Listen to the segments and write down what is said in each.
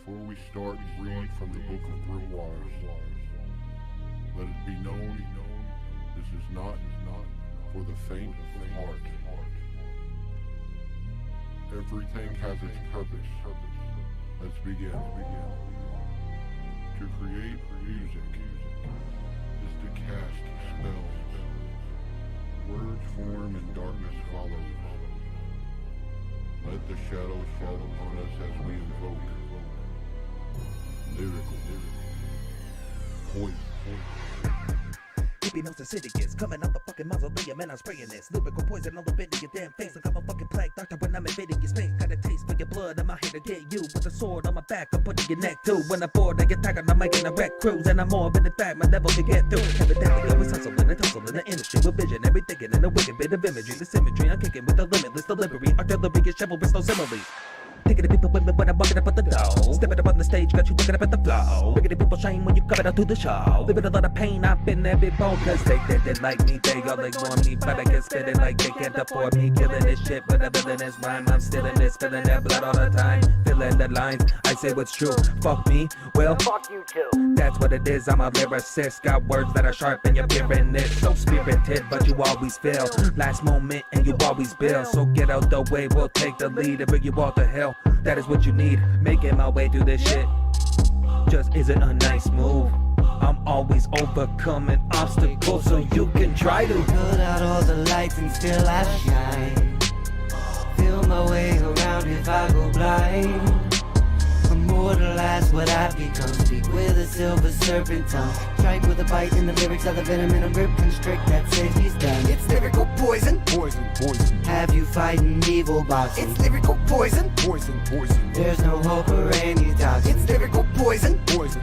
Before we start, read from the Book of Grimoires. Let it be known, this is not for the faint of heart. Everything has its purpose. Let's begin. To create music is to cast spells. Words form and darkness follows. Let the shadows fall upon us as we invoke. Lyrical. Poison. Keeping those acidic coming out the fucking mausoleum, and I'm spraying this lyrical poison all up into your damn face like I'm a fucking plague doctor when I'm invading your space. Got a taste for your blood, I'm out here to get you with a sword on my back. I'm putting your neck too. When I'm bored, I attack on the mic and I wreck crews, and I'm more of in fact my level to get through. Evidently, always hustling and tussling in the industry with visionary thinking and a wicked bit of imagery. The symmetry I'm kicking with a limitless delivery. Artillery is chivalrous, no similes. Taking the people with me when I'm walking up at the door. Stepping up on the stage, got you looking up at the flow. Making the people shine when you coming out to the show. Living a lot of pain, I've been every bone. Cause they didn't like me, they all ignore me. But I can spit it like they can't afford me. Killing this shit with a villainous rhyme. I'm still in this, spilling that blood all the time. Filling the lines, I say what's true. Fuck me, well, fuck you too. That's what it is, I'm a lyricist. Got words that are sharp and you're fearing this. So spirited, but you always fail. Last moment and you always bail. So get out the way, we'll take the lead and bring you all to hell. That is what you need. Making my way through this shit just isn't a nice move. I'm always overcoming obstacles, so you can try to put out all the lights and still I shine. Feel my way around if I go blind. Immortalize what I've become. Speak with a silver serpent tongue. Strike with a bite in the lyrics of the venom in a grip constrict that says he's done. It's lyrical poison. Poison. Have you fighting evil boxing? It's lyrical poison. Poison. There's no hope for any toxin. It's lyrical poison. Poison.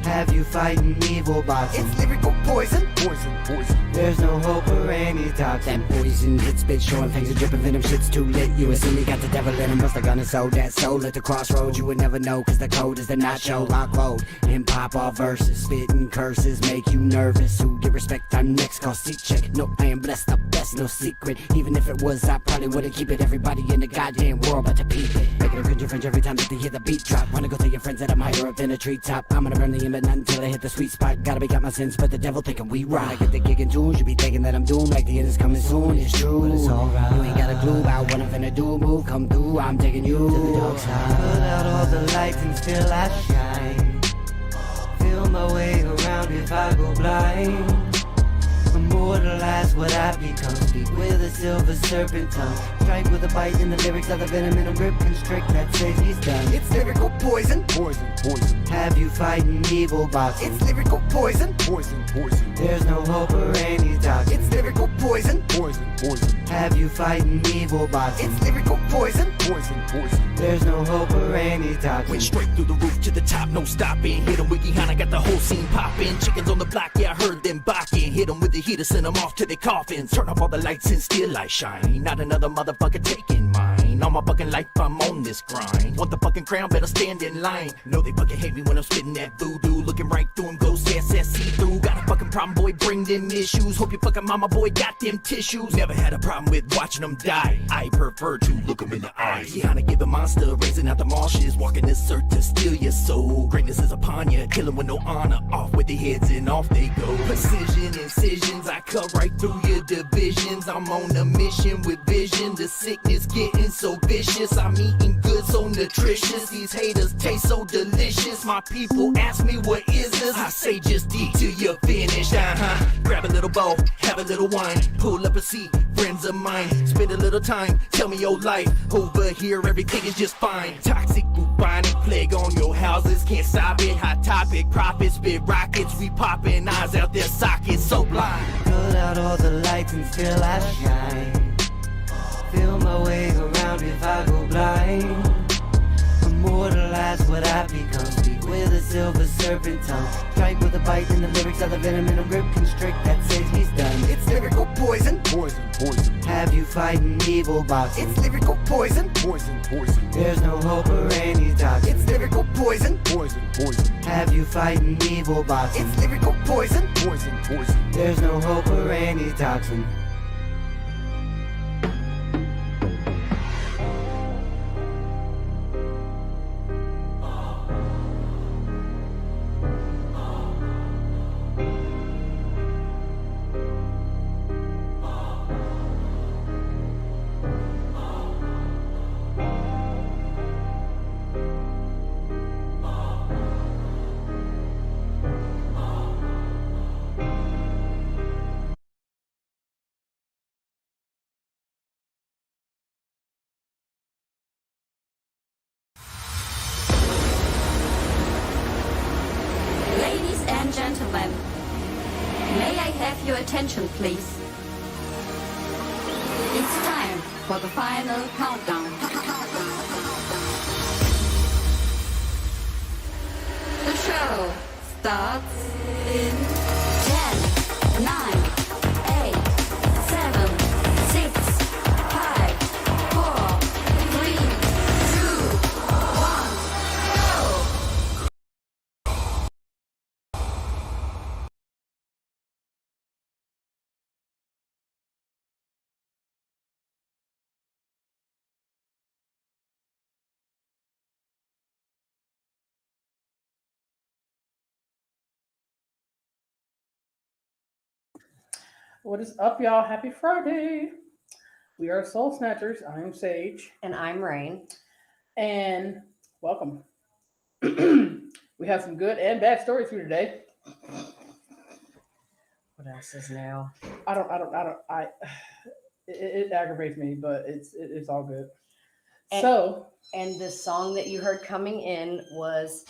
Have you fighting evil boxing? It's lyrical poison. Poison. There's no hope for any toxin. That poison hit spit, showing fangs and dripping venom. Shit's too lit. You assume you got the devil in him. Must have gonna sold that soul at the crossroads. You would never know, cause the code is the nacho lock load. And pop all verses, spitting curses make you nervous. Who get respect? I'm next, call seat check. No, I am blessed, the best, no secret. Even if it was, I probably wouldn't keep it. Everybody in the goddamn world but to peep it. Make it a cringe fringe every time that they hear the beat drop. Wanna go tell your friends that I'm higher up than a treetop. I'm gonna burn the image not until I hit the sweet spot. Gotta make out my sins, but the devil thinking we rock. When I get the gig in tune, you be thinking that I'm doomed. Like the end is coming soon, it's true, but it's alright. You ain't got a clue about what I'm finna do. Move, come through, I'm taking you to the dark side. Put out all the lights and still I shine. Feel my way around if I go blind. Immortalize what I've become. Speak with a silver serpent tongue. Strike with a bite in the lyrics of the venom in a grip constrict that says he's done. It's lyrical poison. Poison. Have you fighting evil boxing? It's lyrical poison. Poison. There's no hope for any toxin. It's lyrical poison. Poison. Have you fighting evil boxing? It's lyrical poison. Poison. There's no hope for any toxin. Went straight through the roof to the top, no stopping. Hit 'em with Gihana, got the whole scene popping. Chickens on the block, yeah, I heard them barking. Hit 'em with the heater, send 'em off to their coffins. Turn off all the lights and still I shine. Not another motherfucker taking mine. All my fucking life, I'm on this grind. Want the fucking crown, better stand in line. Know they fucking hate me when I'm spitting that voodoo. Looking right through 'em, ghost ass see-through. Got a fucking problem, boy, bring them issues. Hope your fucking mama, boy, got them tissues. Never had a problem with watching them die. I prefer to look 'em in the eyes. Gihana give a monster, raising out the marshes. Walking this earth to steal your soul. Greatness is upon you, killing with no honor. Off with their heads and off they go. Precision, incisions, I cut right through your divisions. I'm on a mission with vision. The sickness getting so vicious. I'm eating good, so nutritious. These haters taste so delicious. My people ask me what is this? I say just eat till you're finished. Grab a little bowl, have a little wine. Pull up a seat, friends of mine. Spend a little time, tell me your life. Over here everything is just fine. Toxic, bubonic plague on your houses. Can't stop it, hot topic. Profits, spit rockets. We popping eyes out their sockets, so blind. Put out all the lights and still I shine. Feel my way around if I go blind. Immortalize what I've become. Speak with a silver serpent tongue. Strike with a bite in the lyrics of the venom in a grip constrict that says he's done. It's lyrical poison. Poison. Have you fighting evil boxing? It's lyrical poison. Poison. There's no hope for any toxin. It's lyrical poison. Poison. Have you fighting evil boxing? It's lyrical poison. Poison. There's no hope for any toxin. attention, please. It's time for the final countdown. The show starts in 10, 9, 8, 7, 6, 5, 4, 3, 2, 1, go! What is up, y'all? Happy Friday. We are Soul Snatchers. I'm Sage. And I'm Rain. And welcome. We have some good and bad stories for you today. What else is new? It aggravates me, but it's all good. And the song that you heard coming in was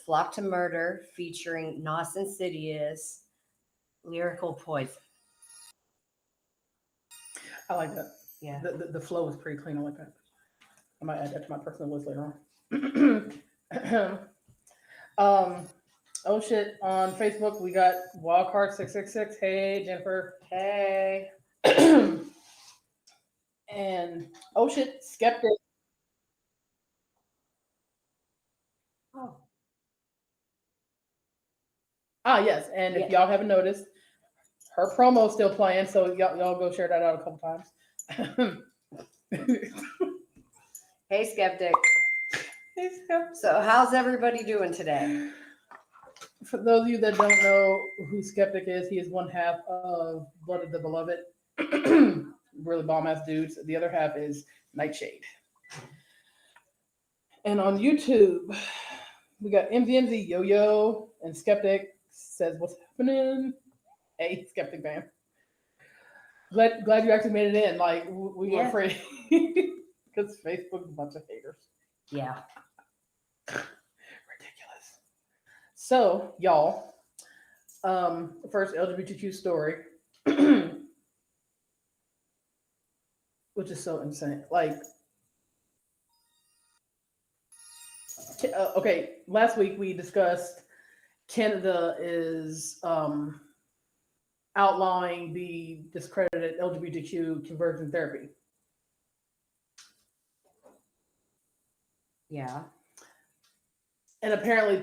Flock to Murder featuring Nas Insidious, Lyrical Poison. I like that. Yeah. The flow is pretty clean. I like that. I might add that to my personal list later on. Oh shit! On Facebook, we got Wildcard666. Hey, Jennifer. Hey. And oh shit, Skeptic. Oh. Yes, and if y'all haven't noticed, her promo's still playing, so y'all go share that out a couple times. Hey, Skeptic. Hey, Skeptic. So, how's everybody doing today? For those of you that don't know who Skeptic is, he is one half of Blood of the Beloved. Really bomb ass dudes. The other half is Nightshade. And on YouTube, we got MVMZ Yo-Yo and Skeptic says, "What's happening?" Hey, Skeptic man. Glad you actually made it in. Like we were afraid because Facebook's a bunch of haters. Yeah. Ridiculous. So, y'all, first LGBTQ story, which is so insane. Like, okay, last week we discussed Canada is outlawing the discredited LGBTQ conversion therapy. Yeah. And apparently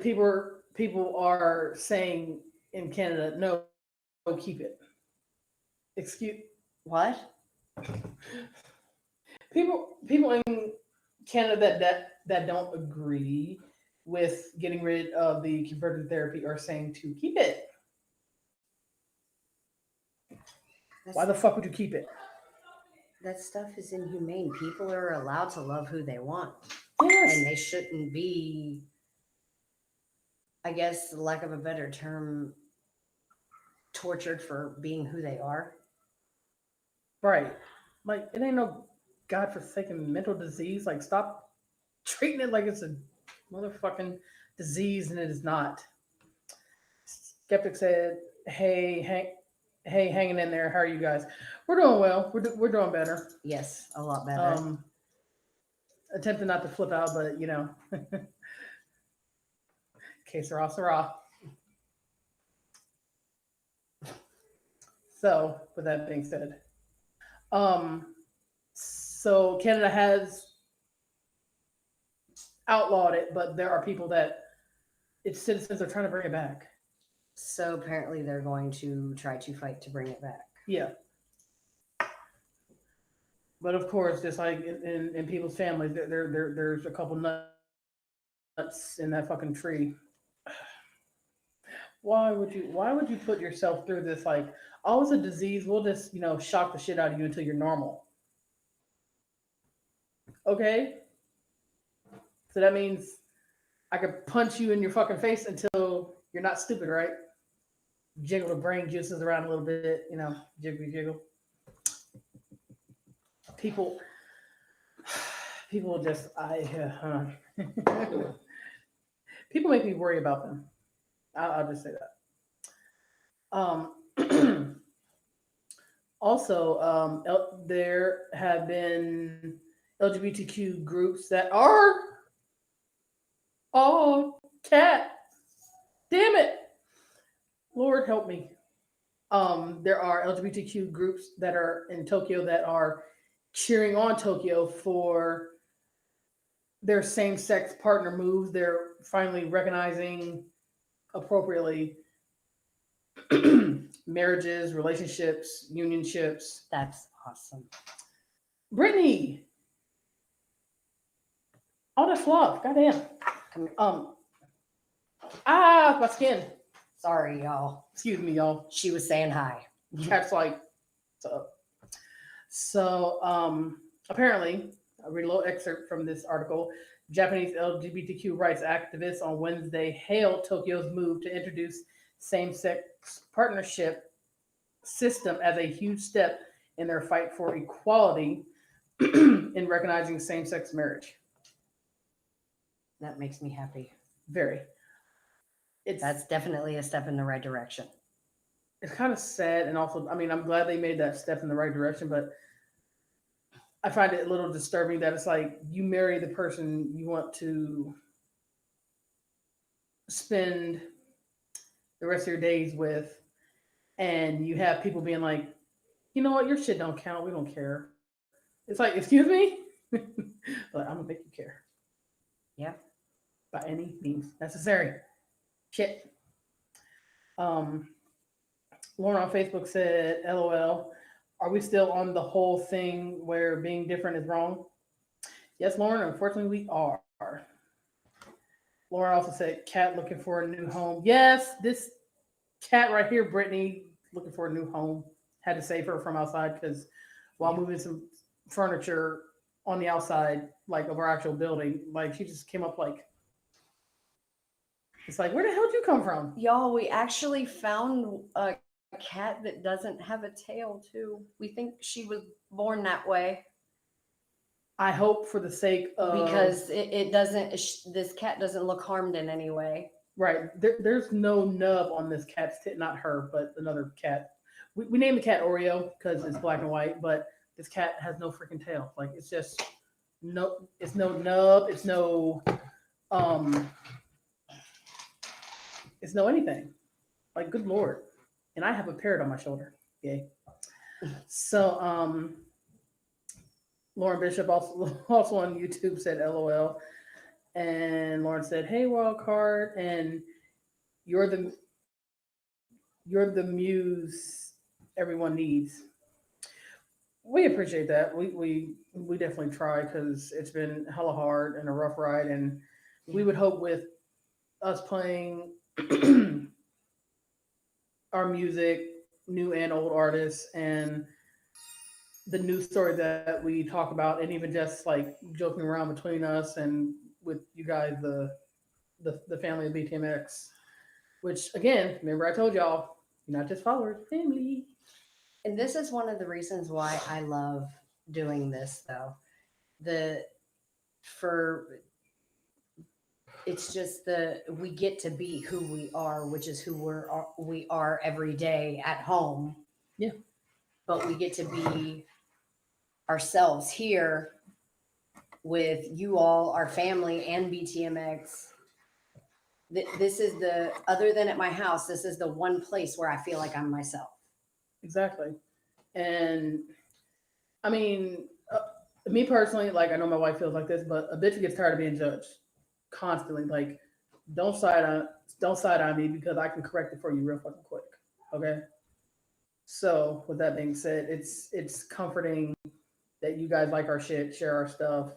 people are saying in Canada, no, keep it. Excuse what? People in Canada that don't agree with getting rid of the conversion therapy are saying to keep it. Why the fuck would you keep it? That stuff is inhumane. People are allowed to love who they want. Yes. And they shouldn't be, I guess, the lack of a better term, tortured for being who they are. Right. Like, it ain't no godforsaken mental disease. Like, stop treating it like it's a motherfucking disease, and it is not. Skeptic said, hey, hanging in there. How are you guys? We're doing well. We're doing better. Yes, a lot better. Attempting not to flip out, but, you know. Que sera, sera. So, with that being said, so Canada has outlawed it, but there are people that its citizens are trying to bring it back. So apparently they're going to try to fight to bring it back. Yeah. But of course, just like in people's families, there's a couple nuts in that fucking tree. Why would you put yourself through this? Like, oh, it's a disease. We'll just, shock the shit out of you until you're normal. Okay? So that means I could punch you in your fucking face until you're not stupid, right? Jiggle the brain juices around a little bit, jiggle. People just, people make me worry about them. I'll just say that. Also, there have been LGBTQ groups that are all cat. Damn it, Lord help me. There are LGBTQ groups that are in Tokyo that are cheering on Tokyo for their same-sex partner moves. They're finally recognizing appropriately marriages, relationships, unionships. That's awesome. Brittany, all that fluff, goddamn. Come here. My skin. Sorry, y'all. Excuse me, y'all. She was saying hi. Cat's like, what's up? So, apparently, I'll read a little excerpt from this article. Japanese LGBTQ rights activists on Wednesday hailed Tokyo's move to introduce same-sex partnership system as a huge step in their fight for equality in recognizing same-sex marriage. That makes me happy. Very. That's definitely a step in the right direction. It's kind of sad, and also, I mean, I'm glad they made that step in the right direction, but I find it a little disturbing that it's like you marry the person you want to spend the rest of your days with, and you have people being like, you know what, your shit don't count. We don't care. It's like, excuse me, but I'm gonna make you care. Yeah. By any means necessary. Shit. Lauren on Facebook said, "LOL. Are we still on the whole thing where being different is wrong?" Yes, Lauren. Unfortunately, we are. Lauren also said, "Cat looking for a new home." Yes, this cat right here, Brittany, looking for a new home. Had to save her from outside because while moving some furniture on the outside, like of our actual building, like she just came up like, it's like, where the hell did you come from? Y'all, we actually found a cat that doesn't have a tail, too. We think she was born that way. I hope for the sake of, because it doesn't, this cat doesn't look harmed in any way. Right. There's no nub on this cat's tit, not her, but another cat. We named the cat Oreo because it's black and white, but this cat has no freaking tail. Like it's just it's no nub, it's no it's no anything. Like good Lord. And I have a parrot on my shoulder. Yay. So Lauren Bishop also on YouTube said LOL. And Lauren said, "Hey, wild card, and you're the muse everyone needs." We appreciate that. We definitely try because it's been hella hard and a rough ride, and we would hope with us playing our music, new and old artists, and the news story that we talk about, and even just like joking around between us and with you guys, the family of BTMX, which again, remember I told y'all, you're not just followers, family. And this is one of the reasons why I love doing this, though. It's just we get to be who we are, which is who we are every day at home. Yeah. But we get to be ourselves here with you all, our family, and BTMX. This is other than at my house, this is the one place where I feel like I'm myself. Exactly. And I mean, me personally, like I know my wife feels like this, but a bitch gets tired of being judged constantly. Like, don't side on me because I can correct it for you real fucking quick. Okay. So with that being said, it's comforting that you guys like our shit, share our stuff.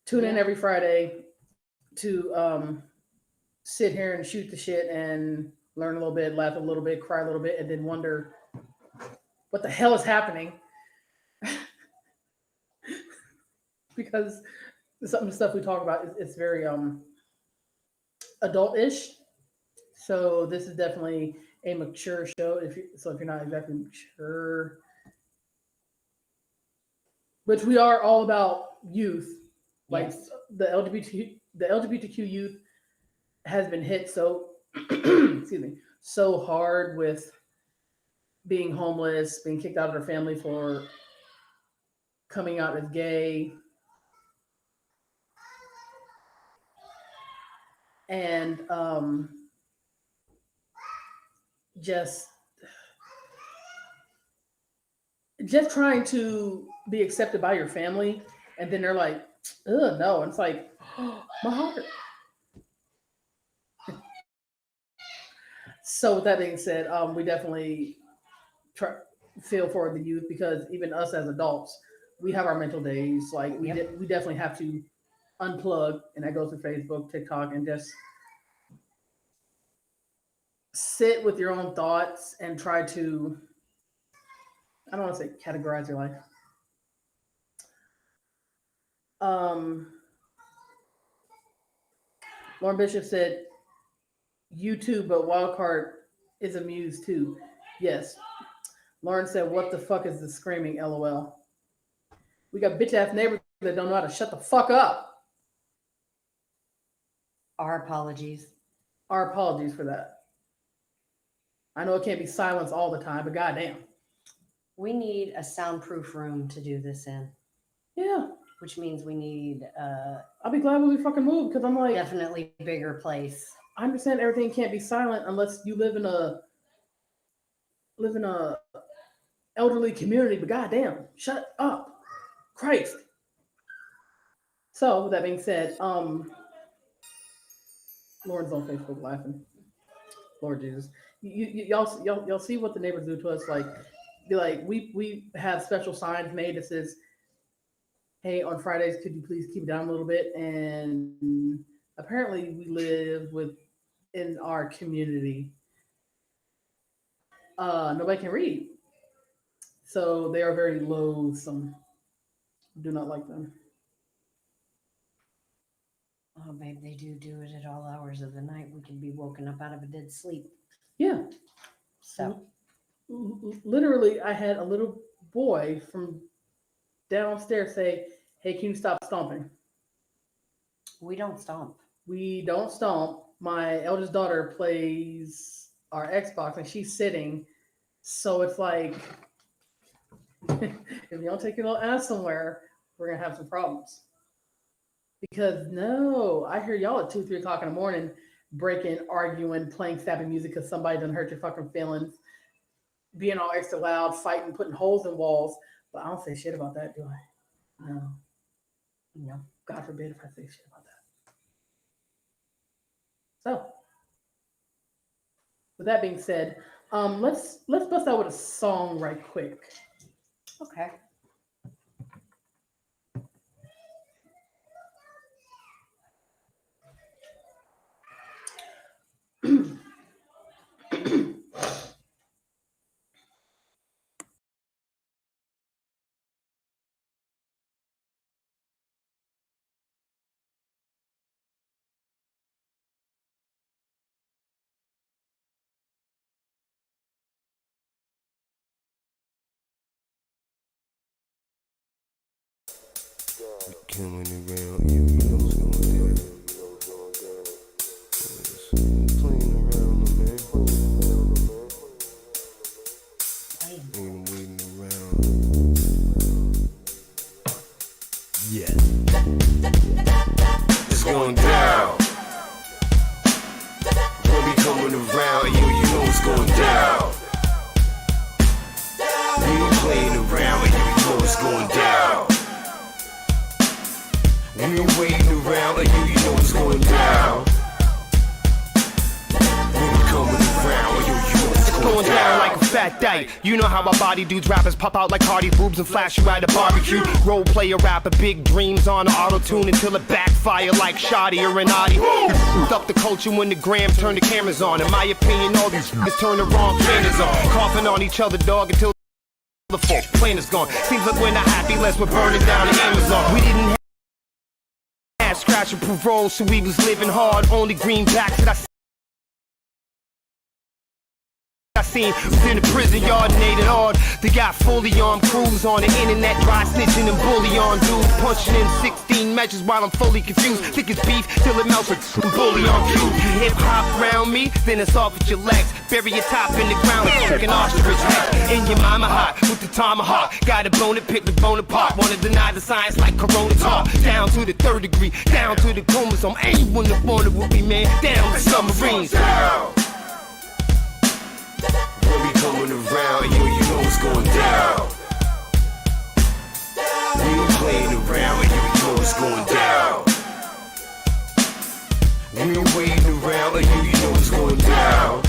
Tune in every Friday to sit here and shoot the shit and learn a little bit, laugh a little bit, cry a little bit, and then wonder what the hell is happening. Because some of the stuff we talk about is very adult-ish. So this is definitely a mature show. If you're not exactly mature, which we are all about youth. Like yes. the LGBTQ youth has been hit so excuse me, so hard with being homeless, being kicked out of their family for coming out as gay. And just trying to be accepted by your family, and then they're like, ugh, no. And it's like, oh, my heart. So with that being said, we definitely feel for the youth, because even us as adults, we have our mental days. Like we definitely have to unplug, and that goes to Facebook, TikTok, and just sit with your own thoughts and try to, I don't want to say categorize your life. Lauren Bishop said, YouTube, but Wildcard is amused too. Yes. Lauren said, what the fuck is the screaming? LOL. We got bitch ass neighbors that don't know how to shut the fuck up. Our apologies. Our apologies for that. I know it can't be silence all the time, but goddamn. We need a soundproof room to do this in. Yeah. Which means we need I'll be glad when we fucking move, because I'm like, definitely bigger place. I understand everything can't be silent unless you live in a elderly community, but goddamn, shut up. Christ. So with that being said, Lauren's on Facebook laughing. Lord Jesus. Y'all see what the neighbors do to us? Like, be like, we have special signs made that says, hey, on Fridays, could you please keep it down a little bit? And apparently we live in our community. Nobody can read. So they are very loathsome. Do not like them. Oh, babe, they do it at all hours of the night. We can be woken up out of a dead sleep. Yeah. So literally, I had a little boy from downstairs say, hey, can you stop stomping? we don't stomp. We don't stomp. My eldest daughter plays our Xbox, and she's sitting. So it's like, if you don't take your little ass somewhere, we're going to have some problems. Because no, I hear y'all at 2, 3 o'clock in the morning breaking, arguing, playing stabbing music because somebody done hurt your fucking feelings, being all extra loud, fighting, putting holes in walls. But I don't say shit about that, do I? No. No. God forbid if I say shit about that. So, with that being said, let's bust out with a song right quick. Okay. Coming around, you know what's going down. Playing around, man. Ain't waiting around. Yeah. It's going down. When we coming around, you know what's going down. We ain't playing around, and you know what's going down. We ain't waiting around, and you know what's going down. When we coming around, you know what's going down. Like a fat dyke. You know how my body dudes rappers pop out like Cardi boobs and flash you at a barbecue. Role player rapper, big dreams on auto-tune until it backfire like Shoddy or an Audi. Fucked up the culture when the gram turned the cameras on. In my opinion, all these niggas turn the wrong channels on. Coughing on each other, dog, until the full plane is gone. Seems like we're not happy, less we're burning down the Amazon. We didn't have scratch and parole, so we was living hard. Only greenbacks that I scene. Was in the prison yard and ate it hard. They got fully armed crews on the internet, dry snitching and bully on dudes. Punching in 16 matches while I'm fully confused. Think it's beef till it melts like bully on cue. You hip hop round me, then it's off with your legs. Bury your top in the ground like chicken ostrich head. In your mama hot with the tomahawk. Got a bone to pick with Bonaparte. Wanna deny the science like Corona talk. Down to the third degree, down to the chromosome. Anyone that wanted with me, man, down the submarines. Down. When we coming around, you know what's going down. We ain't playing around, you know what's going down. We ain't waiting around, you know what's going down.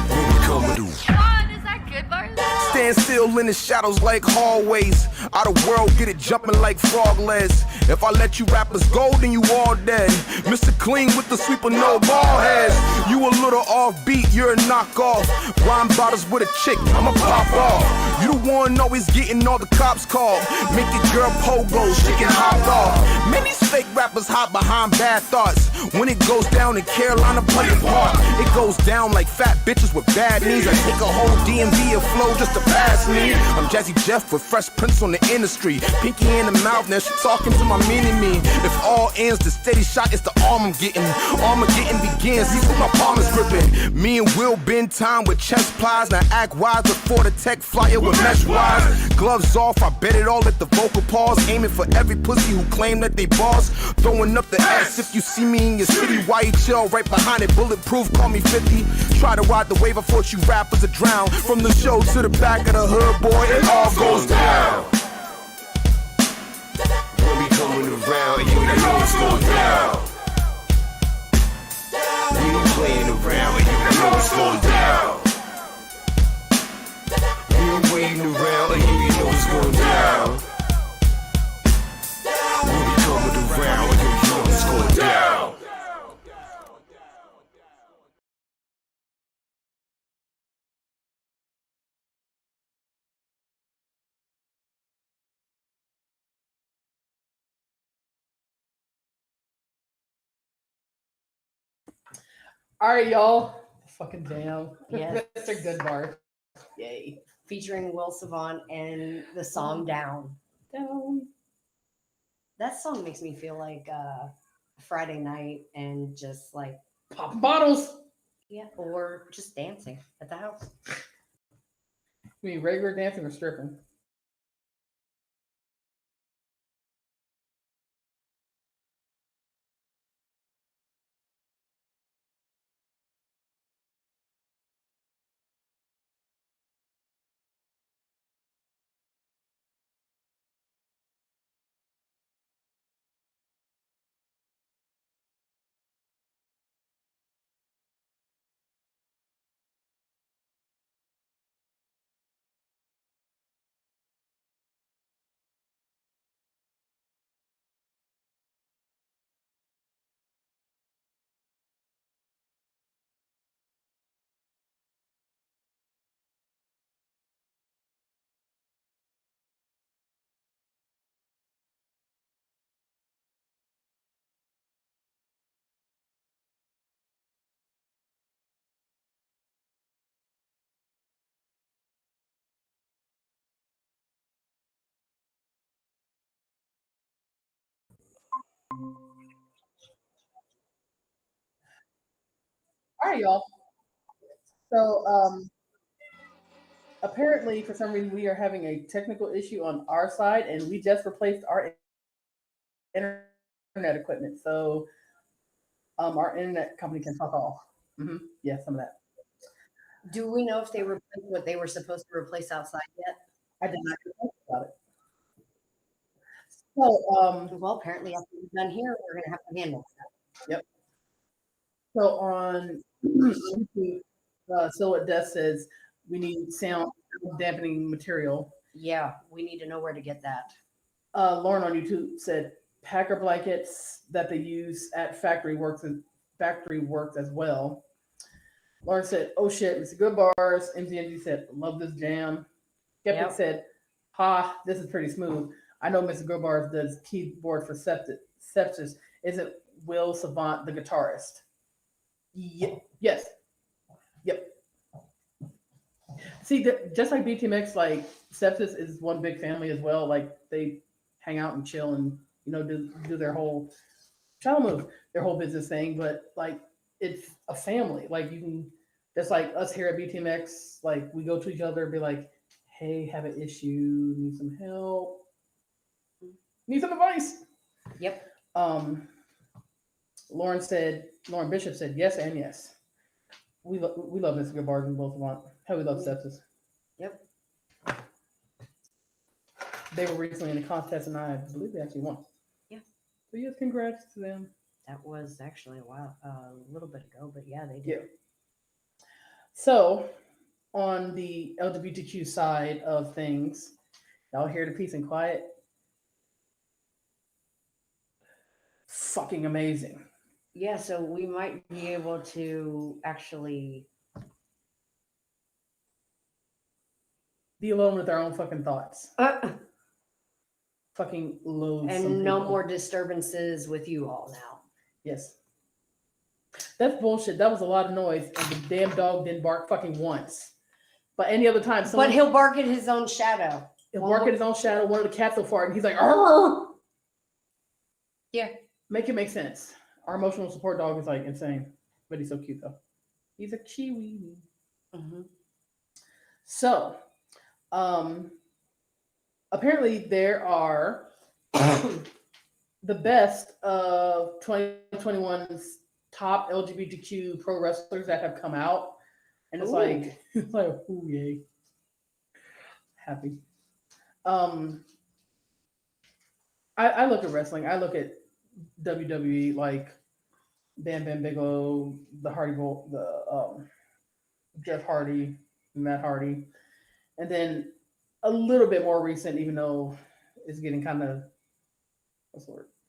When we coming to Sean, is that good, Bart? Stand still in the shadows like hallways. Out of world, get it jumping like frog legs. If I let you rappers go, then you all dead. Mr. Clean with the sweeper, no ball heads. You a little offbeat, you're a knockoff. Wine bottles with a chick, I'ma pop off. You the one always getting all the cops called. Make your girl pogo, she can hop off. Many fake rappers hide behind bad thoughts. When it goes down in Carolina, play a part. It goes down like fat bitches with bad knees. I take a whole DMV of flow just to pass me. I'm Jazzy Jeff with Fresh Prince on the industry. Pinky in the mouth, now she talking to my mini-me. If all ends, the steady shot is the arm I'm getting. Armageddon begins, these with my palm is gripping. Me and Will bend time with chest plies. Now act wise before the tech flyer with mesh wise. Gloves off, I bet it all at the vocal pause. Aiming for every pussy who claim that they boss. Throwing up the ass if you see me in your city. Why you chill right behind it, bulletproof, call me 50. Try to ride the wave, I thought you rappers are drown. From the show to the back of the hood, boy, it all goes down. when we coming around, you know what's going down. We ain't playing around, you know what's going down. We ain't waiting around, you know what's going down. When we coming around, you know what's going down. All right, y'all. Fucking jam. Yes. Mr. Goodbar. Yay. Featuring Will Savant and the song Down. Down. That song makes me feel like Friday night and just like, Pop bottles. yeah, or just dancing at the house. You mean regular dancing or stripping? All right, y'all. So, apparently, for some reason, we are having a technical issue on our side, and we just replaced our internet equipment. So, our internet company can fuck off. Yeah, some of that. Do we know if they replaced what they were supposed to replace outside yet? I did not think about it. So, Well, apparently after we're done here, we're gonna have to handle that. yep. So on YouTube, Silhouette Death says we need sound dampening material. Yeah, we need to know where to get that. Lauren on YouTube said Packer blankets that they use at factory works as well. Lauren said, "Oh shit, Mr. Good Bars." MZNG said, "Love this jam." Skeptic Yep. said, "Ha, this is pretty smooth. I know Mr. Good Bars does keyboard for Sepsis. Isn't Will Savant the guitarist?" Yes. Yep. See, just like BTMX, like Sepsis is one big family as well. Like they hang out and chill and do their whole child move, their whole business thing. But like it's a family. Like you can, just like us here at BTMX, like we go to each other and be like, "Hey, have an issue, need some help, need some advice." Yep. Lauren Bishop said yes and yes. We love Mr. Good Bars. We both want. How we love Sepsis. Yep. They were recently in a contest, and I believe they actually won. Yeah. So yes, congrats to them. That was actually a little bit ago, but yeah, they did. Yeah. So, on the LGBTQ side of things, y'all hear the peace and quiet? Fucking amazing. Yeah, so we might be able to actually be alone with our own fucking thoughts. Fucking loads. And no more disturbances with you all now. Yes. That's bullshit. That was a lot of noise, and the damn dog didn't bark fucking once. But any other time, but he'll bark at his own shadow. He'll bark at his own shadow. One of the cats will fart, and he's like, "Arr!" Yeah. Make it make sense. Our emotional support dog is like insane, but he's so cute though. He's a Kiwi. Mm-hmm. So, apparently there are the best of 2021's top LGBTQ pro wrestlers that have come out, and it's like ooh yay, happy. I look at wrestling. I look at WWE, like Bam Bam Bigelow, the Hardy Bowl, the Jeff Hardy, Matt Hardy, and then a little bit more recent, even though it's getting kind of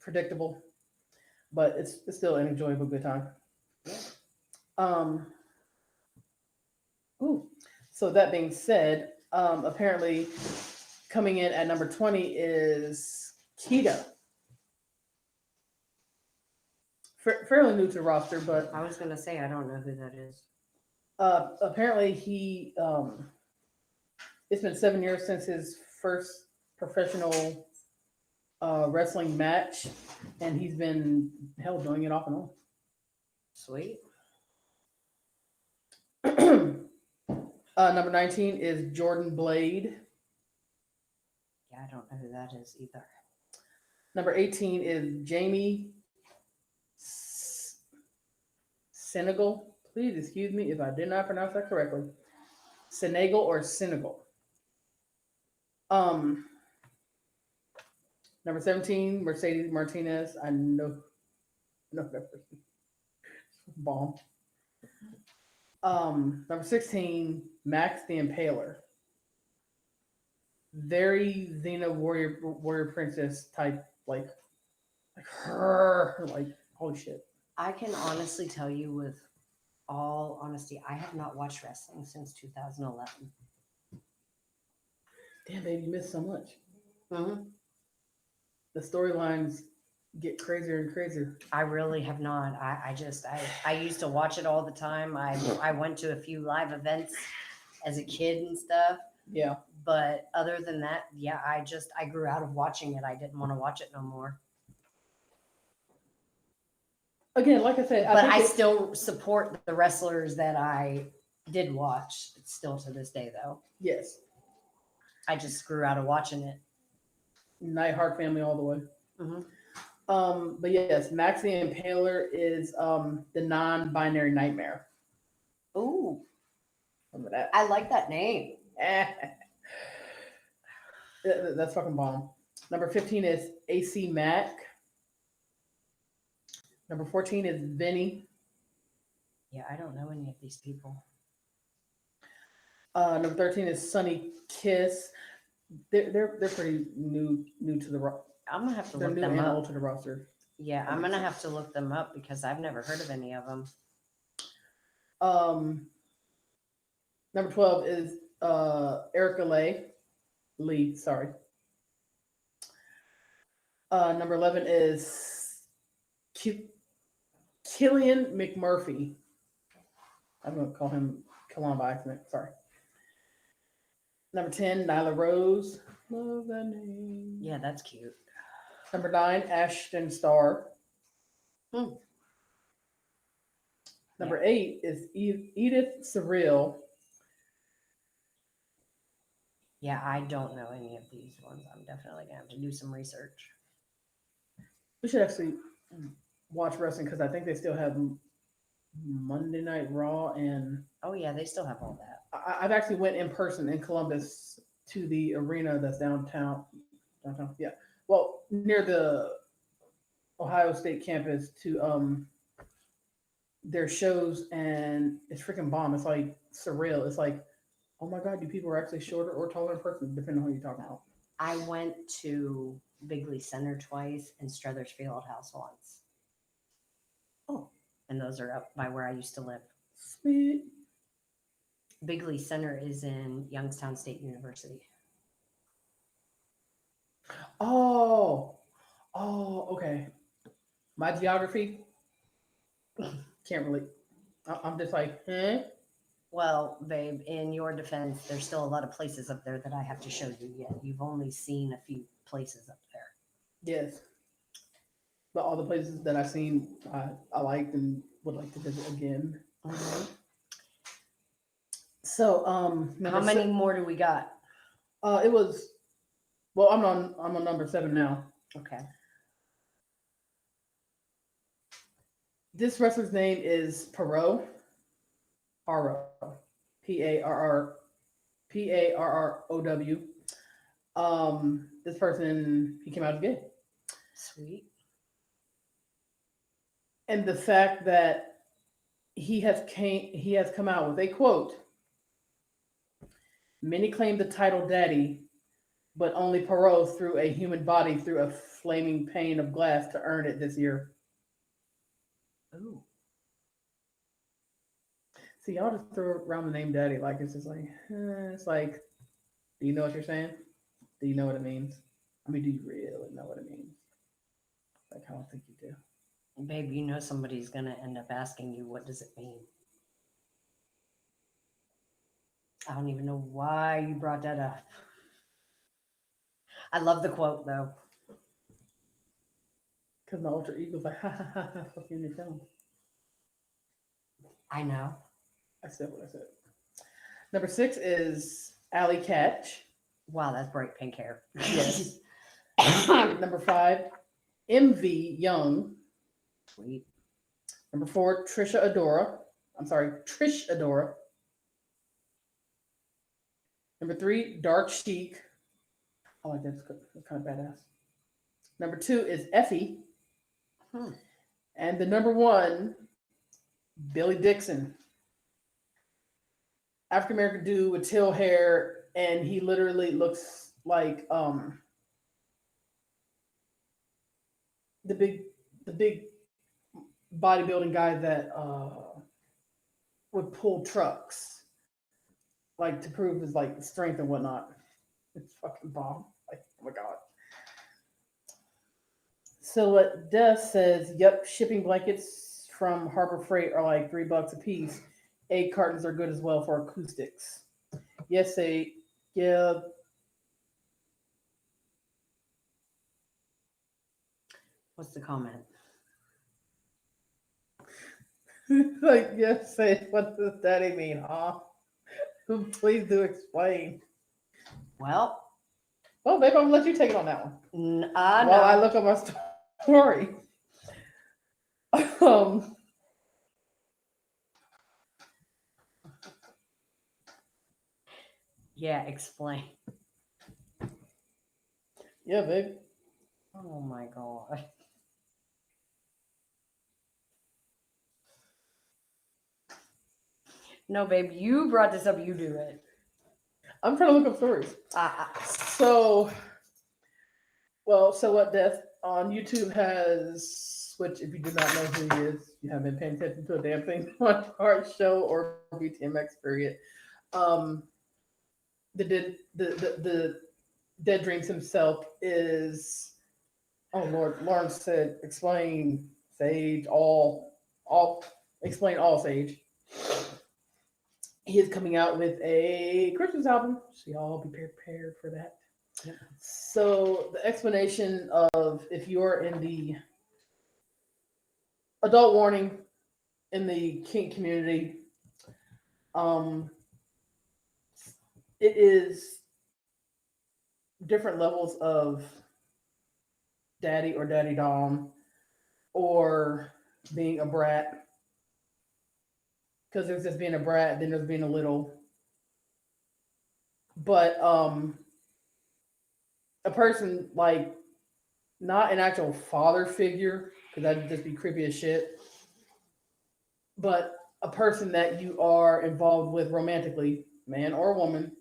predictable, but it's still an enjoyable good time. So that being said, apparently coming in at number 20 is Kita. Fairly new to the roster, but I was gonna say I don't know who that is. Apparently he it's been 7 years since his first professional wrestling match, and he's been doing it off and on. Sweet. Number 19 is Jordan Blade. Yeah, I don't know who that is either. Number 18 is Jamie Senegal. Please excuse me if I did not pronounce that correctly. Senegal or Senegal. Number 17, Mercedes Martinez. I know that person. Bomb. Number 16, Max the Impaler. Very Xena warrior princess type, like her, like holy shit. I can honestly tell you, with all honesty, I have not watched wrestling since 2011. Damn, baby, you missed so much. Mm-hmm. The storylines get crazier and crazier. I really have not. I used to watch it all the time. I went to a few live events as a kid and stuff. Yeah. But other than that, yeah, I grew out of watching it. I didn't want to watch it no more. Again, like I said, I still support the wrestlers that I did watch. Still to this day, though. Yes. I just grew out of watching it. Neidhart family all the way. Mm-hmm. But yes, Max the Impaler is the non-binary nightmare. Ooh. Remember that? I like that name. That's fucking bomb. Number 15 is AC Mack. Number 14 is Vinny. Yeah, I don't know any of these people. Number 13 is Sunny Kiss. They're pretty new to the roster. I'm gonna have to They're look new them and up. old to the roster. Yeah, I'm gonna have to look them up because I've never heard of any of them. Number 12 is Erica Lee. Sorry. Number 11 is Killian McMurphy. I'm gonna call him Kalon by accident. Sorry. Number 10, Nyla Rose. Love that name. Yeah, that's cute. Number 9, Ashton Starr. Number 8 is Edith Surreal. Yeah, I don't know any of these ones. I'm definitely gonna have to do some research. We should actually watch wrestling because I think they still have Monday Night Raw, and Oh yeah, they still have all that. I've actually went in person in Columbus to the arena that's downtown. Downtown, yeah. Well, near the Ohio State campus to their shows, and it's freaking bomb. It's like surreal. It's like, oh my god, do people are actually shorter or taller in person, depending on who you're talking about. I went to Bigley Center twice and Struthers Fieldhouse once. Oh, and those are up by where I used to live. sweet. Bigley Center is in Youngstown State University. Oh, okay. My geography can't really. I'm just like, eh. Well, babe, in your defense, there's still a lot of places up there that I have to show you yet. You've only seen a few places up there. Yes. But all the places that I've seen, I liked and would like to visit again. Mm-hmm. So, How many more do we got? It was. Well, I'm on number 7 now. Okay. This wrestler's name is Parrow. Parrow. This person, he came out as gay. Sweet. And the fact that he has come out with a quote. Many claim the title daddy, but only Perot threw a human body through a flaming pane of glass to earn it this year. Ooh. See, y'all just throw around the name daddy like it's just like, it's like, do you know what you're saying? Do you know what it means? I mean, do you really know what it means? Like, I don't think you do. Babe, you know somebody's going to end up asking you, what does it mean? I don't even know why you brought that up. I love the quote, though. Because my alter ego's like, ha ha ha, fuck you, you tell him. I know. I said what I said. Number 6 is Alley Catch. Wow, that's bright pink hair. Yes. Number 5, MV Young. Sweet. Number 4, Trish Adora. Number 3, Dark Chic. I like that. It's kind of badass. Number 2 is Effie. And the number 1, Billy Dixon. African American dude with teal hair, and he literally looks like the big bodybuilding guy that would pull trucks, like to prove his like strength and whatnot. It's fucking bomb. Like, oh my god. Silhouette Death says, yep, shipping blankets from Harbor Freight are like $3 a piece. 8 cartons are good as well for acoustics. Yes, yeah. What's the comment? Like, yes, what does daddy mean, huh? Please do explain. Well, babe, I'm gonna let you take it on that one. While I look up my story. Yeah, explain. Yeah, babe. Oh my god. No, babe, you brought this up. You do it. I'm trying to look up stories. So What Death on YouTube has, which if you do not know who he is, you haven't been paying attention to a damn thing on our show or BTMX period. The Dead Dreams himself is, oh Lord, Lawrence said, explain Sage, explain all Sage. he is coming out with a Christmas album, so y'all be prepared for that. So the explanation of if you're in the adult warning in the kink community, it is different levels of daddy or daddy dom or being a brat. Because there's just being a brat, then there's being a little. But a person like not an actual father figure, because that'd just be creepy as shit. But a person that you are involved with romantically, man or woman,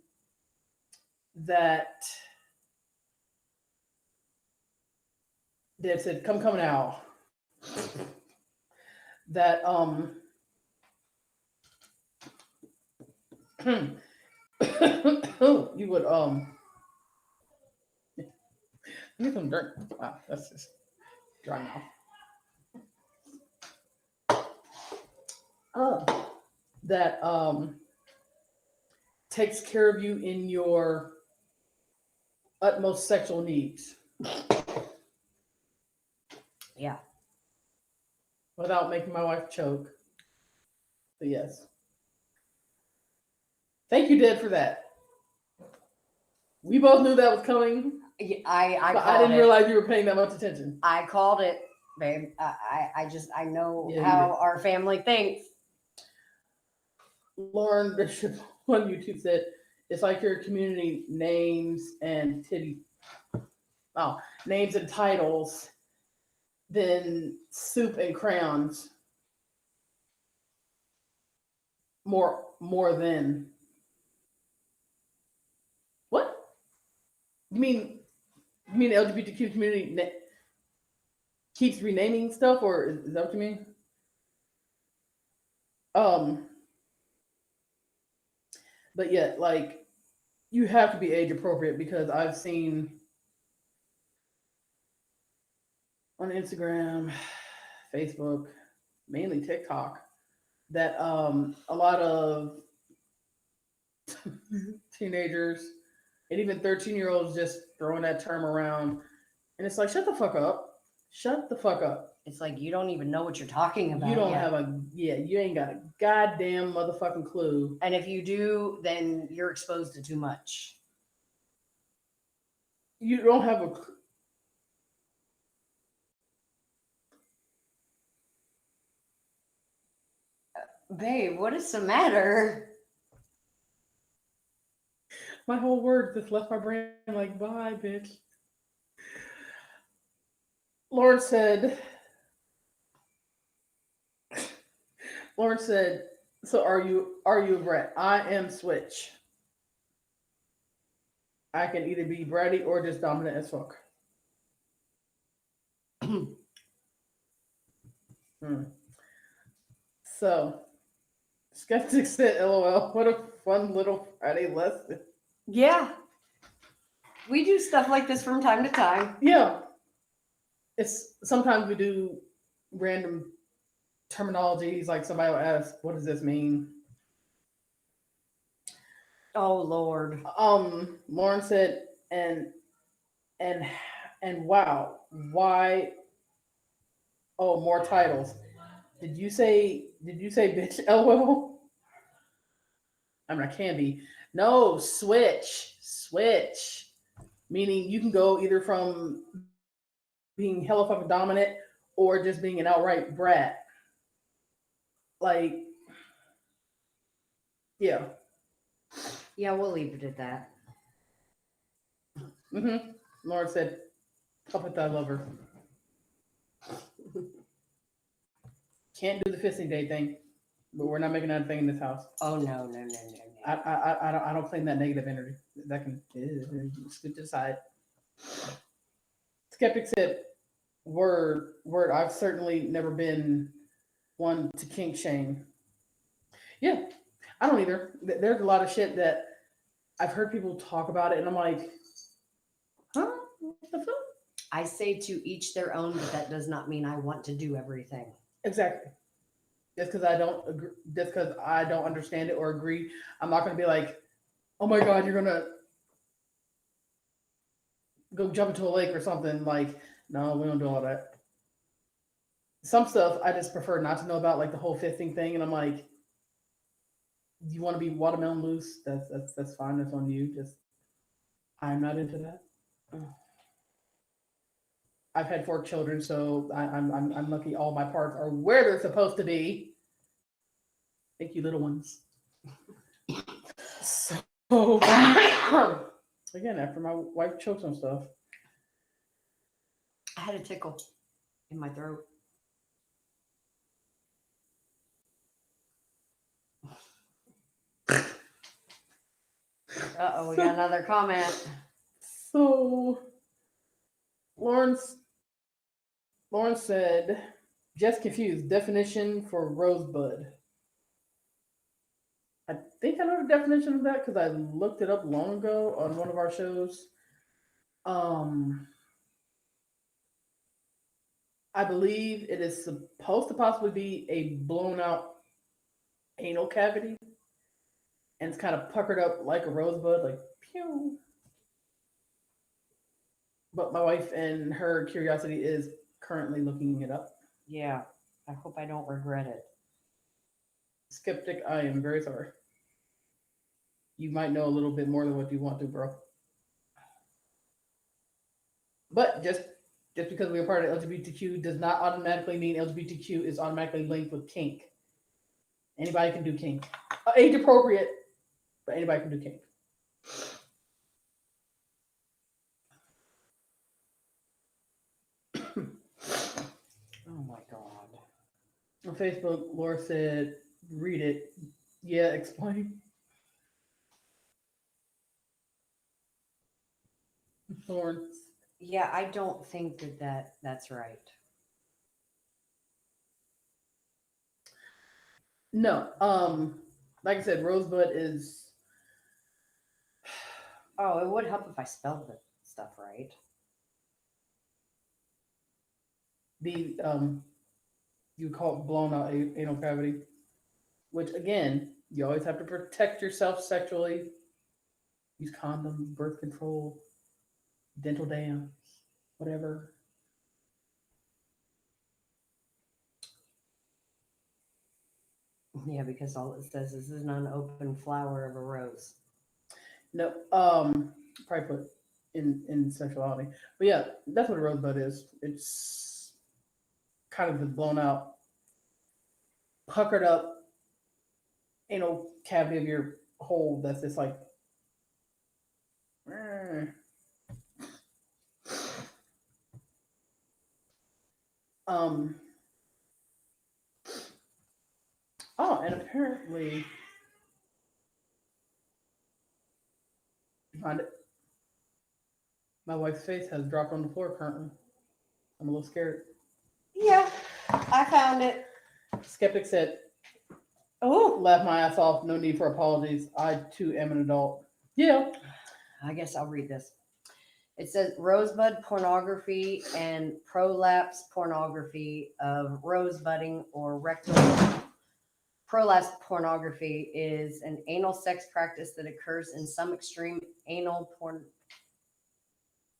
that said, come now. That you would give some drink. Wow, that's just dry mouth. That takes care of you in your utmost sexual needs. Yeah. Without making my wife choke. But yes. Thank you, Dad, for that. We both knew that was coming. I didn't realize you were paying that much attention. I called it, babe. I know Yeah, how our family thinks. Lauren Bishop on YouTube said, it's like your community names and names and titles, then soup and crayons. More than what? You mean the LGBTQ community keeps renaming stuff, or is that what you mean? But yet, like, you have to be age appropriate, because I've seen on Instagram, Facebook, mainly TikTok, that a lot of teenagers and even 13-year-olds just throwing that term around, and it's like, shut the fuck up. It's like, you don't even know what you're talking about. You don't have you ain't got a goddamn motherfucking clue. And if you do, then you're exposed to too much. You don't have a Babe, what is the matter? My whole word just left my brain like, bye, bitch. Lauren said, so are you a brat? I am switch. I can either be bratty or just dominant as fuck. So, Skeptic said, LOL, what a fun little Friday lesson. Yeah. We do stuff like this from time to time. Yeah. It's sometimes we do random terminologies, like somebody will ask, what does this mean? Oh Lord. Lauren said, and wow, why? Oh, more titles. Did you say bitch? LOL. I mean, I can be. No, switch. Meaning you can go either from being hella fucking dominant or just being an outright brat. Like, yeah. Yeah, we'll leave it at that. Lauren said, puppet I love her. Can't do the fisting day thing, but we're not making that a thing in this house. Oh no. I don't claim that negative energy. That can scoot to the side. Skeptic said, word. I've certainly never been one to kink shame. Yeah, I don't either. There's a lot of shit that I've heard people talk about it, and I'm like, huh? What the fuck? I say to each their own, but that does not mean I want to do everything. Exactly. just because I don't agree, just because I don't understand it or agree, I'm not going to be like, oh my god, you're gonna go jump into a lake or something. Like, no, we don't do all that. Some stuff I just prefer not to know about, like the whole fisting thing. And I'm like, you want to be watermelon loose? That's fine. That's on you. Just I'm not into that. I've had 4 children, so I'm lucky. All my parts are where they're supposed to be. Thank you, little ones. So again, after my wife chokes on stuff, I had a tickle in my throat. Uh-oh, we got another comment. so Lawrence said, just confused. Definition for rosebud. I think I know the definition of that because I looked it up long ago on one of our shows. I believe it is supposed to possibly be a blown out anal cavity, and it's kind of puckered up like a rosebud, like pew. But my wife and her curiosity is currently looking it up. Yeah, I hope I don't regret it. Skeptic, I am very sorry. You might know a little bit more than what you want to, bro. But just because we are part of LGBTQ does not automatically mean LGBTQ is automatically linked with kink. Anybody can do kink. Age appropriate, but anybody can do kink. Oh my god. On Facebook, Laura said, read it. Yeah, explain. Lawrence. Yeah, I don't think that's right. No. Like I said, rosebud is Oh, it would help if I spelled the stuff right. the you call it blown out anal cavity, which again, you always have to protect yourself sexually. Use condom, birth control, dental dams, whatever. Yeah, because all it says is this is not an open flower of a rose. No, probably put in sexuality, but yeah, that's what a rosebud is. It's kind of the blown out, puckered up anal cavity of your hole. That's just like. Um. Oh, and apparently, find it. My wife's face has dropped on the floor currently. I'm a little scared. Yeah, I found it. Skeptic said, Oh, laugh my ass off. No need for apologies. I too am an adult. Yeah. I guess I'll read this. It says rosebud pornography and prolapse pornography of rosebudding or rectal. Prolapse pornography is an anal sex practice that occurs in some extreme anal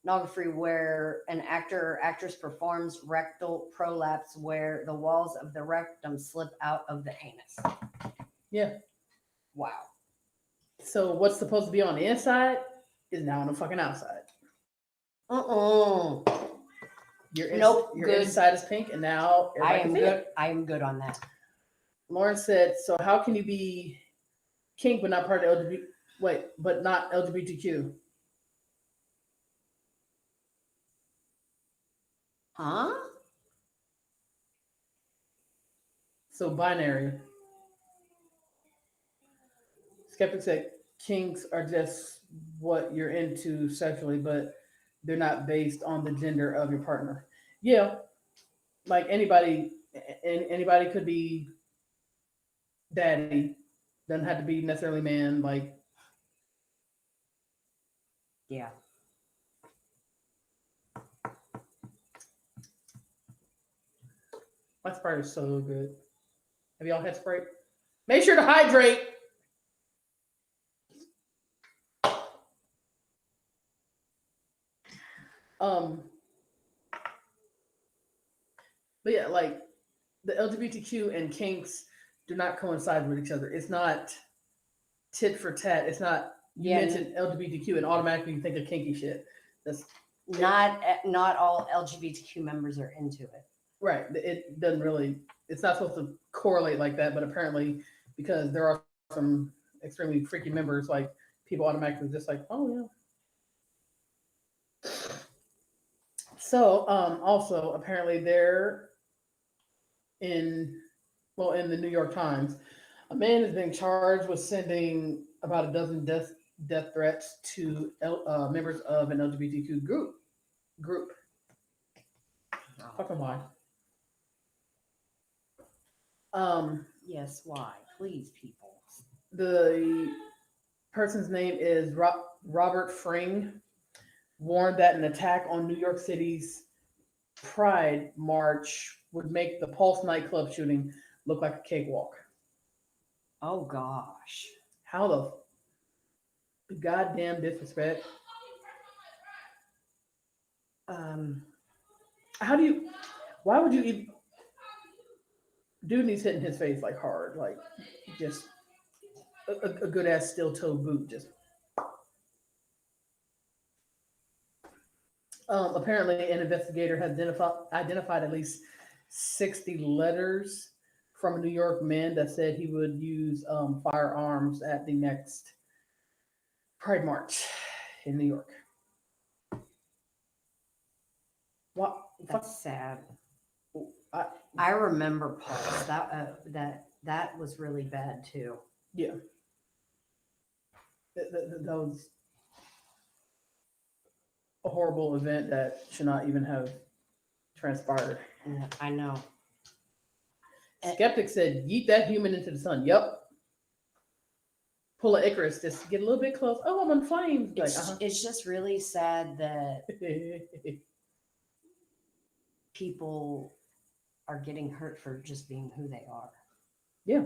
pornography where an actor or actress performs rectal prolapse where the walls of the rectum slip out of the anus. Yeah. Wow. So what's supposed to be on the inside is now on the fucking outside. Nope. Your Good. inside is pink, and now I everybody am can see good. it. I am good on that. Lauren said, "So how can you be kink but not part of LGBT? Wait, but not LGBTQ? Huh? So binary." Skeptic said, "Kinks are just what you're into sexually, but they're not based on the gender of your partner." Yeah, like anybody could be daddy. Doesn't have to be necessarily man. Like, Yeah. my Sprite is so good. Have y'all had Sprite? Make sure to hydrate. But yeah, like the LGBTQ and kinks do not coincide with each other. It's not tit for tat. It's not you mention LGBTQ and automatically you think of kinky shit. That's not all LGBTQ members are into it. right. It doesn't really. It's not supposed to correlate like that, but apparently because there are some extremely freaky members, like people automatically just like, oh yeah. So also apparently they're in the New York Times, a man is being charged with sending about a dozen death threats to members of an LGBTQ group. Fucking why? Yes, why? Please, people. The person's name is Robert Fring. Warned that an attack on New York City's Pride March would make the Pulse nightclub shooting look like a cakewalk. Oh gosh. How the goddamn disrespect. How do you? Why would you even? Dude needs hitting his face like hard, like just a good ass steel toe boot. Just apparently, an investigator has identified at least 60 letters from a New York man that said he would use firearms at the next Pride March in New York. What? That's sad. I remember Pulse. That was really bad too. Yeah. That was a horrible event that should not even have transpired. Yeah, I know. Skeptic said, yeet that human into the sun. Yep. Pull an Icarus, just get a little bit close. Oh, I'm on flames. It's just really sad that people are getting hurt for just being who they are. Yeah.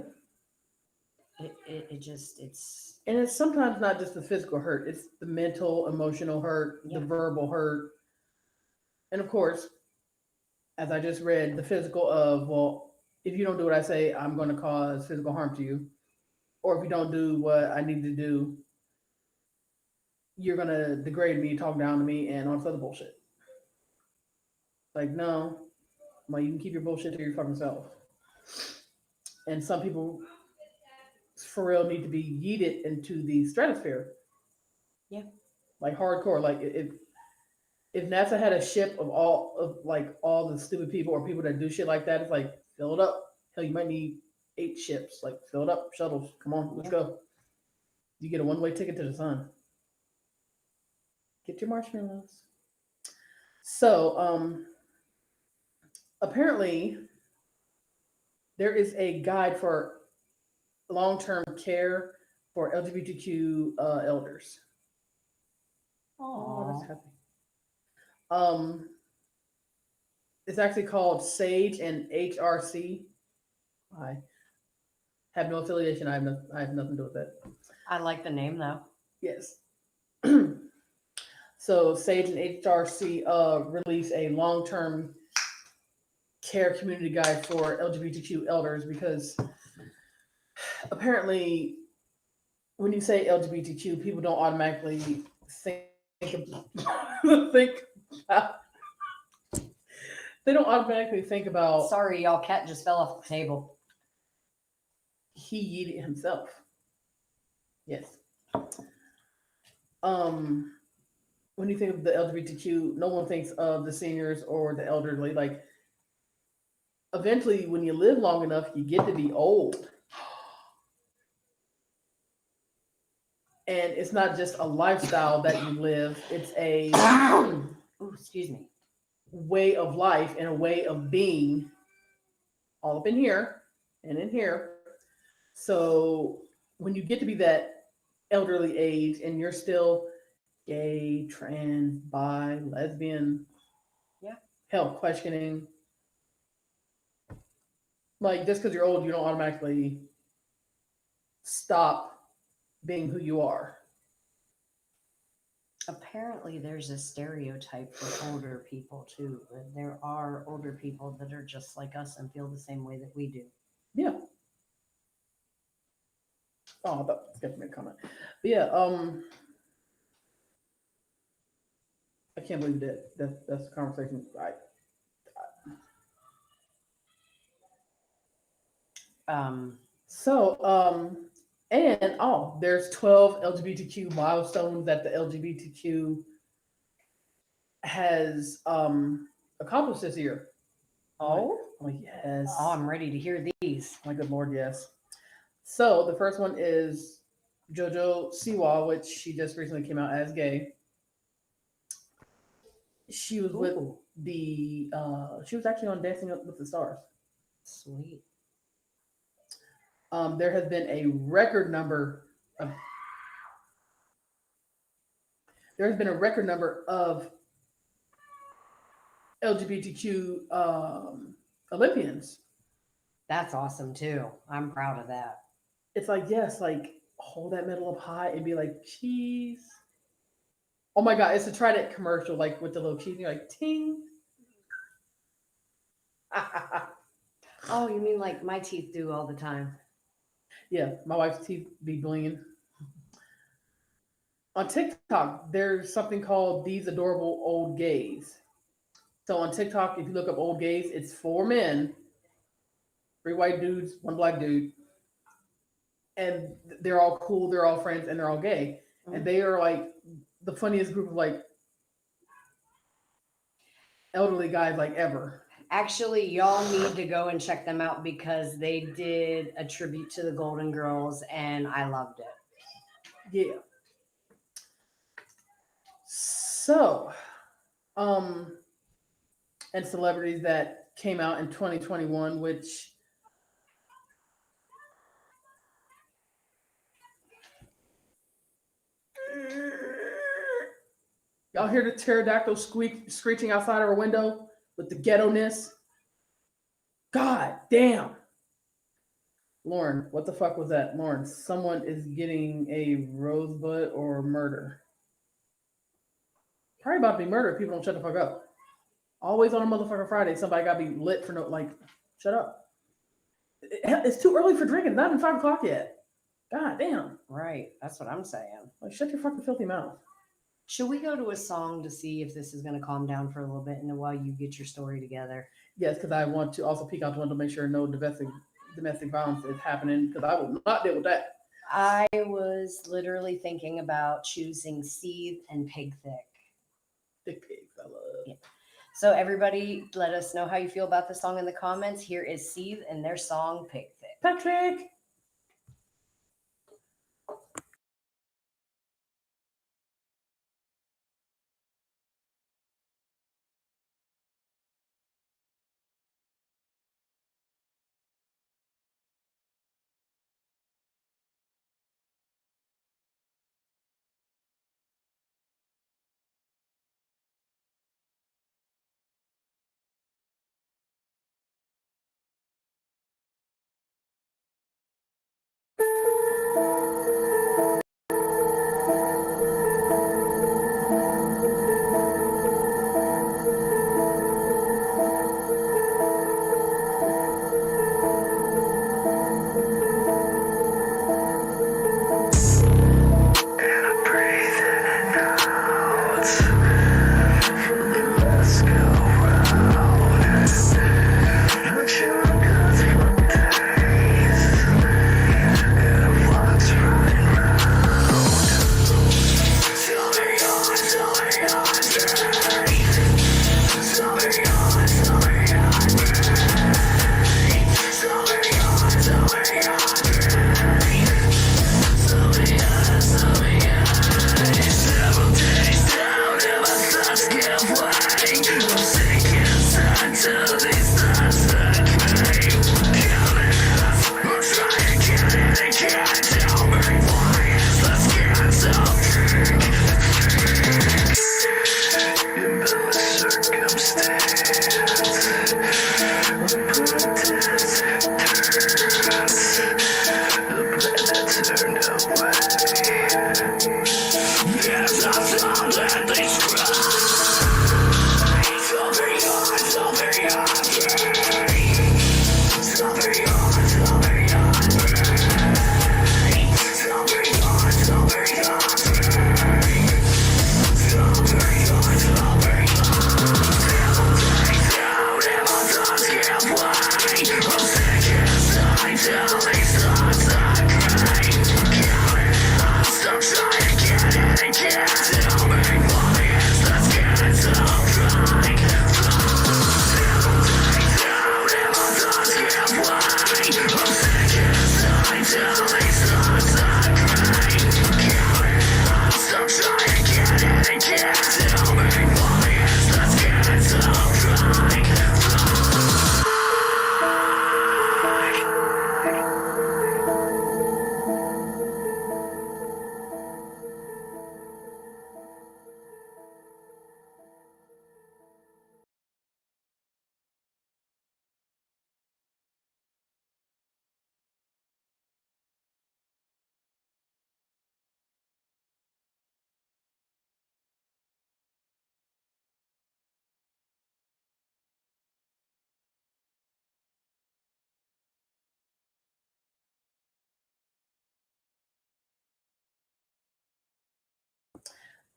It's and it's sometimes not just the physical hurt, it's the mental, emotional hurt, the verbal hurt. And of course, as I just read, the physical of, well, if you don't do what I say, I'm going to cause physical harm to you. Or if you don't do what I need to do, you're going to degrade me, talk down to me, and all this other bullshit. Like, no. Well, you can keep your bullshit to your fucking self. And some people, for real, need to be yeeted into the stratosphere. Yeah. Like hardcore. Like if NASA had a ship of all the stupid people or people that do shit like that, it's like, fill it up. Hell, you might need 8 ships. Like, fill it up. Shuttles. Come on, let's go. You get a one-way ticket to the sun. Get your marshmallows. So, apparently, there is a guide for long-term care for LGBTQ elders. Oh, that's happy. It's actually called SAGE and HRC. I have no affiliation. I have nothing to do with that. I like the name though. Yes. So SAGE and HRC release a long-term care community guide for LGBTQ elders because apparently when you say LGBTQ, people don't automatically think they don't automatically think about. Sorry, y'all, cat just fell off the table. He yeeted himself. Yes. When you think of the LGBTQ, no one thinks of the seniors or the elderly. Like, eventually, when you live long enough, you get to be old. And it's not just a lifestyle that you live, it's a way of life and a way of being all up in here and in here. So when you get to be that elderly age and you're still gay, trans, bi, lesbian, hell, questioning, Like just because you're old, you don't automatically stop being who you are. Apparently, there's a stereotype for older people too. But there are older people that are just like us and feel the same way that we do. Yeah. Oh, that's good for me to comment. But yeah, I can't believe that's the conversation. Um, So, and oh, there's 12 LGBTQ milestones that the LGBTQ has accomplished this year. oh, Yes. oh, I'm ready to hear these. My good lord, yes. So the first one is JoJo Siwa, which she just recently came out as gay. She was with Ooh. she was actually on Dancing with the Stars. Sweet. There has been a record number of there's been a record number of LGBTQ Olympians. That's awesome too. I'm proud of that. It's like, yes, like hold that medal up high and be like, cheese. Oh my god, it's a Trident commercial, like with the little cheese. And you're like, ting. Oh, you mean like my teeth do all the time? Yeah, my wife's teeth be blinging. On TikTok, there's something called These Adorable Old Gays. So on TikTok, if you look up old gays, it's 4 men, 3 white dudes, 1 black dude, and they're all cool, they're all friends, and they're all gay, and they are like the funniest group of like elderly guys like ever. Actually, y'all need to go and check them out because they did a tribute to the Golden Girls and I loved it. Yeah. So, and celebrities that came out in 2021, which y'all hear the pterodactyl screeching outside our window with the ghetto-ness? God damn. Lauren, what the fuck was that? Lauren, someone is getting a rosebud or murder. Probably about to be murdered if people don't shut the fuck up. Always on a motherfucking Friday, somebody gotta be lit for no, like, shut up. It's too early for drinking. It's not even 5 o'clock yet. God damn. Right. That's what I'm saying. Like, shut your fucking filthy mouth. Should we go to a song to see if this is going to calm down for a little bit and while you get your story together? Yes, because I want to also peek out the window to make sure no domestic violence is happening because I will not deal with that. I was literally thinking about choosing Seethe and Pig Thick. Thick pigs, I love. Yeah. So everybody, let us know how you feel about the song in the comments. Here is Seethe and their song Pig Thick. Patrick.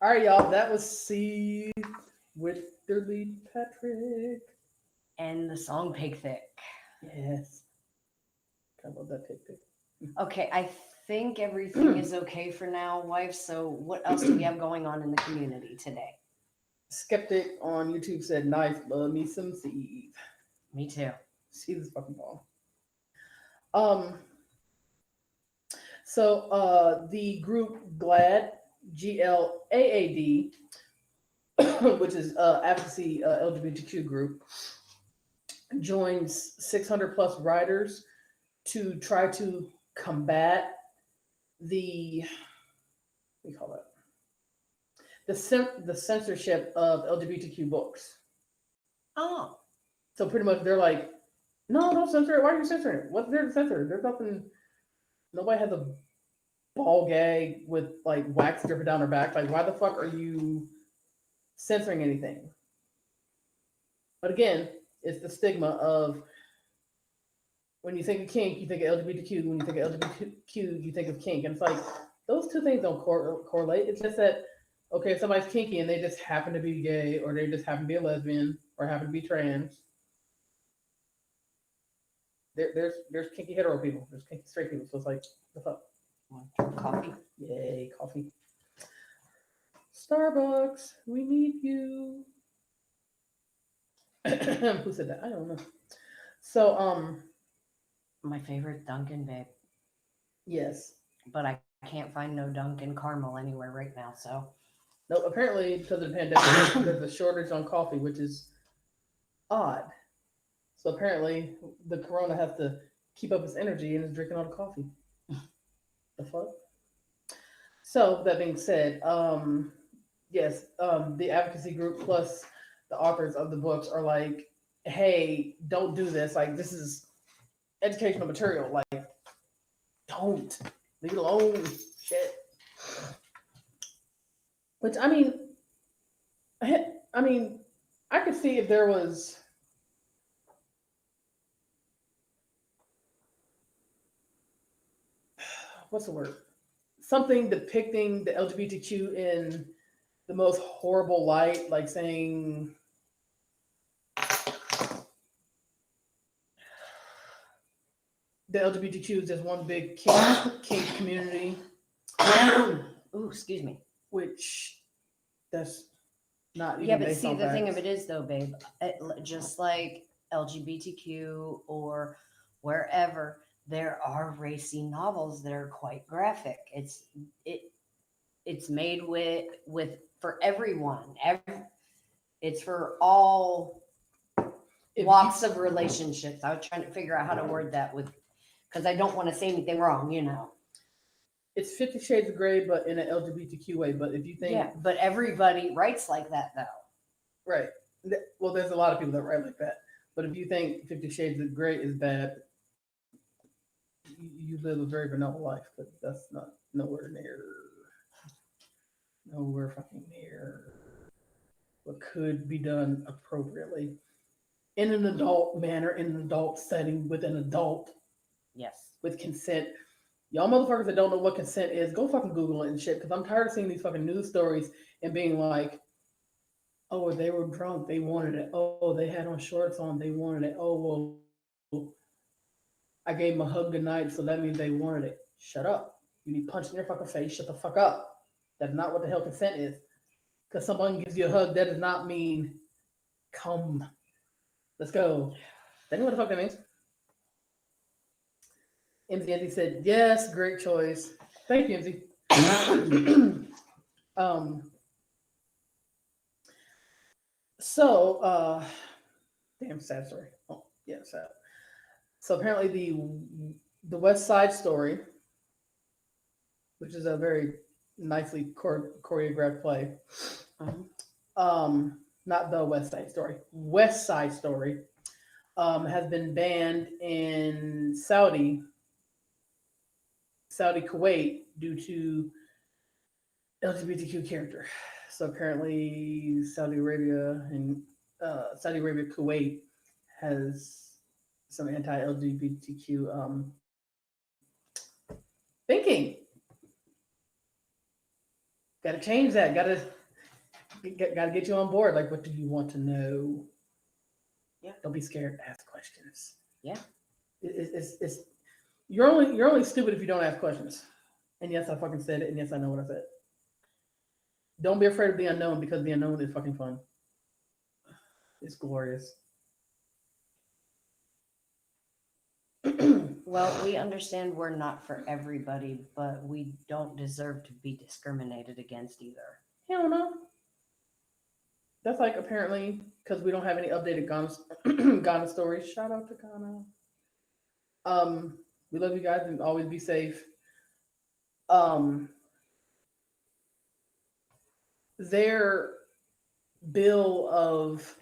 All right, y'all. That was C with Witherly Patrick. And the song Pig Thick. Yes. I love that Pig Thick. Okay, I think everything is okay for now, wife. So what else do we have going on in the community today? Skeptic on YouTube said, "Nice, love me some Steve." Me too. See this fucking ball. So the group GLAAD, GLAAD, which is advocacy LGBTQ group, joins 600 plus writers to try to combat the, what do you call it? The censorship of LGBTQ books. Oh. So pretty much they're like, no, don't censor it. Why are you censoring it? What's there to censor? There's nothing. Nobody has a ball gag with like wax dripping down their back. Like, why the fuck are you censoring anything? But again, it's the stigma of when you think of kink, you think of LGBTQ. When you think of LGBTQ, you think of kink. And it's like, those two things don't correlate. It's just that, okay, if somebody's kinky and they just happen to be gay, or they just happen to be a lesbian, or happen to be trans, there's kinky hetero people, there's kinky straight people. So it's like, the fuck? Coffee. Yay, coffee. Starbucks, we need you. Who said that? I don't know. So, my favorite Dunkin', babe. Yes. But I can't find no Dunkin' caramel anywhere right now, so. No, apparently because of the pandemic, there's a shortage on coffee, which is odd. So apparently the corona has to keep up its energy and is drinking all the coffee. The fuck? So that being said, yes, the advocacy group plus the authors of the books are like, hey, don't do this. Like, this is educational material. Like, don't. Leave it alone. Shit. Which, I mean, I could see if there was what's the word? Something depicting the LGBTQ in the most horrible light, like saying the LGBTQ is just one big kink community. Ooh, excuse me. Which that's not even Yeah, but based see, on the thing facts. of it is, though, babe, just like LGBTQ or wherever, there are racy novels that are quite graphic. It's made with for everyone. It's for all walks of relationships. I was trying to figure out how to word that because I don't want to say anything wrong, you know. It's 50 Shades of Grey, but in an LGBTQ way. But if you think, Yeah, but everybody writes like that, though. right? Well, there's a lot of people that write like that. But if you think 50 Shades of Grey is bad, you live a very vanilla life, but that's not nowhere fucking near what could be done appropriately in an adult manner, in an adult setting, with an adult, Yes. with consent. Y'all motherfuckers that don't know what consent is, go fucking Google it and shit, because I'm tired of seeing these fucking news stories and being like, oh, they were drunk, they wanted it. Oh, they had on shorts on, they wanted it. Oh, well, I gave them a hug goodnight, so that means they wanted it. Shut up. You need punched in your fucking face. Shut the fuck up. That's not what the hell consent is. Because someone gives you a hug, that does not mean come. Let's go. That know what the fuck that means. MZ said, yes, great choice. Thank you, MZ. Damn sad story. Oh, yeah, sad. So apparently the West Side Story, which is a very nicely choreographed play. Not the West Side Story. West Side Story has been banned in Saudi, Kuwait, due to LGBTQ character. So apparently, Saudi Arabia, Kuwait has some anti-LGBTQ thinking. Got to change that. Got to get you on board. Like, what do you want to know? Yeah. Don't be scared. Ask questions. Yeah. It's you're only stupid if you don't ask questions. And yes, I fucking said it. And yes, I know what I said. Don't be afraid of the unknown, because the unknown is fucking fun. It's glorious. Well, we understand we're not for everybody, but we don't deserve to be discriminated against either. Hell no. That's like apparently because we don't have any updated Ghana stories. Shout out to Ghana. We love you guys and always be safe. Their bill of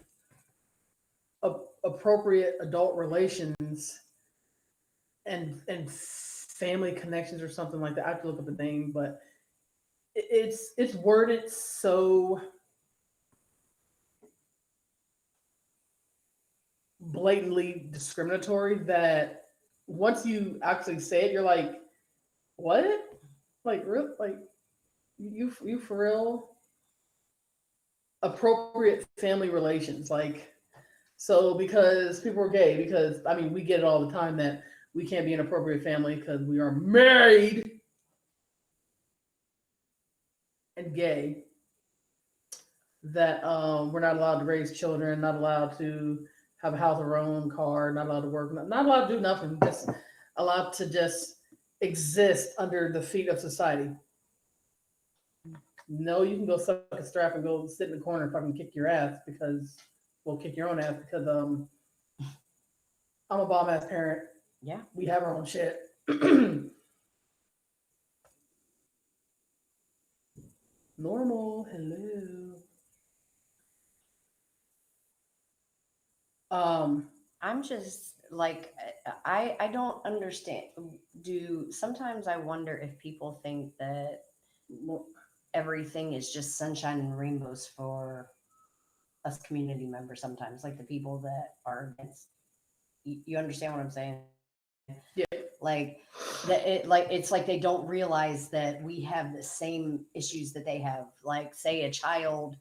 appropriate adult relations and family connections or something like that. I have to look up the name, but it's worded so blatantly discriminatory that once you actually say it, you're like, what? Like, real? Like, you for real? Appropriate family relations, like, so because people are gay, because I mean we get it all the time that we can't be an appropriate family because we are married and gay, that we're not allowed to raise children, not allowed to have a house of our own, car, not allowed to work, not allowed to do nothing, just allowed to just exist under the feet of society. No, you can go suck a strap and go sit in the corner and fucking kick your ass because, well, kick your own ass because I'm a bomb ass parent. Yeah. We have our own shit. Normal, hello. I'm just like, I don't understand. Sometimes I wonder if people think that everything is just sunshine and rainbows for us community members sometimes, like the people that are against. You understand what I'm saying? Yeah. Like that, it's like they don't realize that we have the same issues that they have. Like, say a child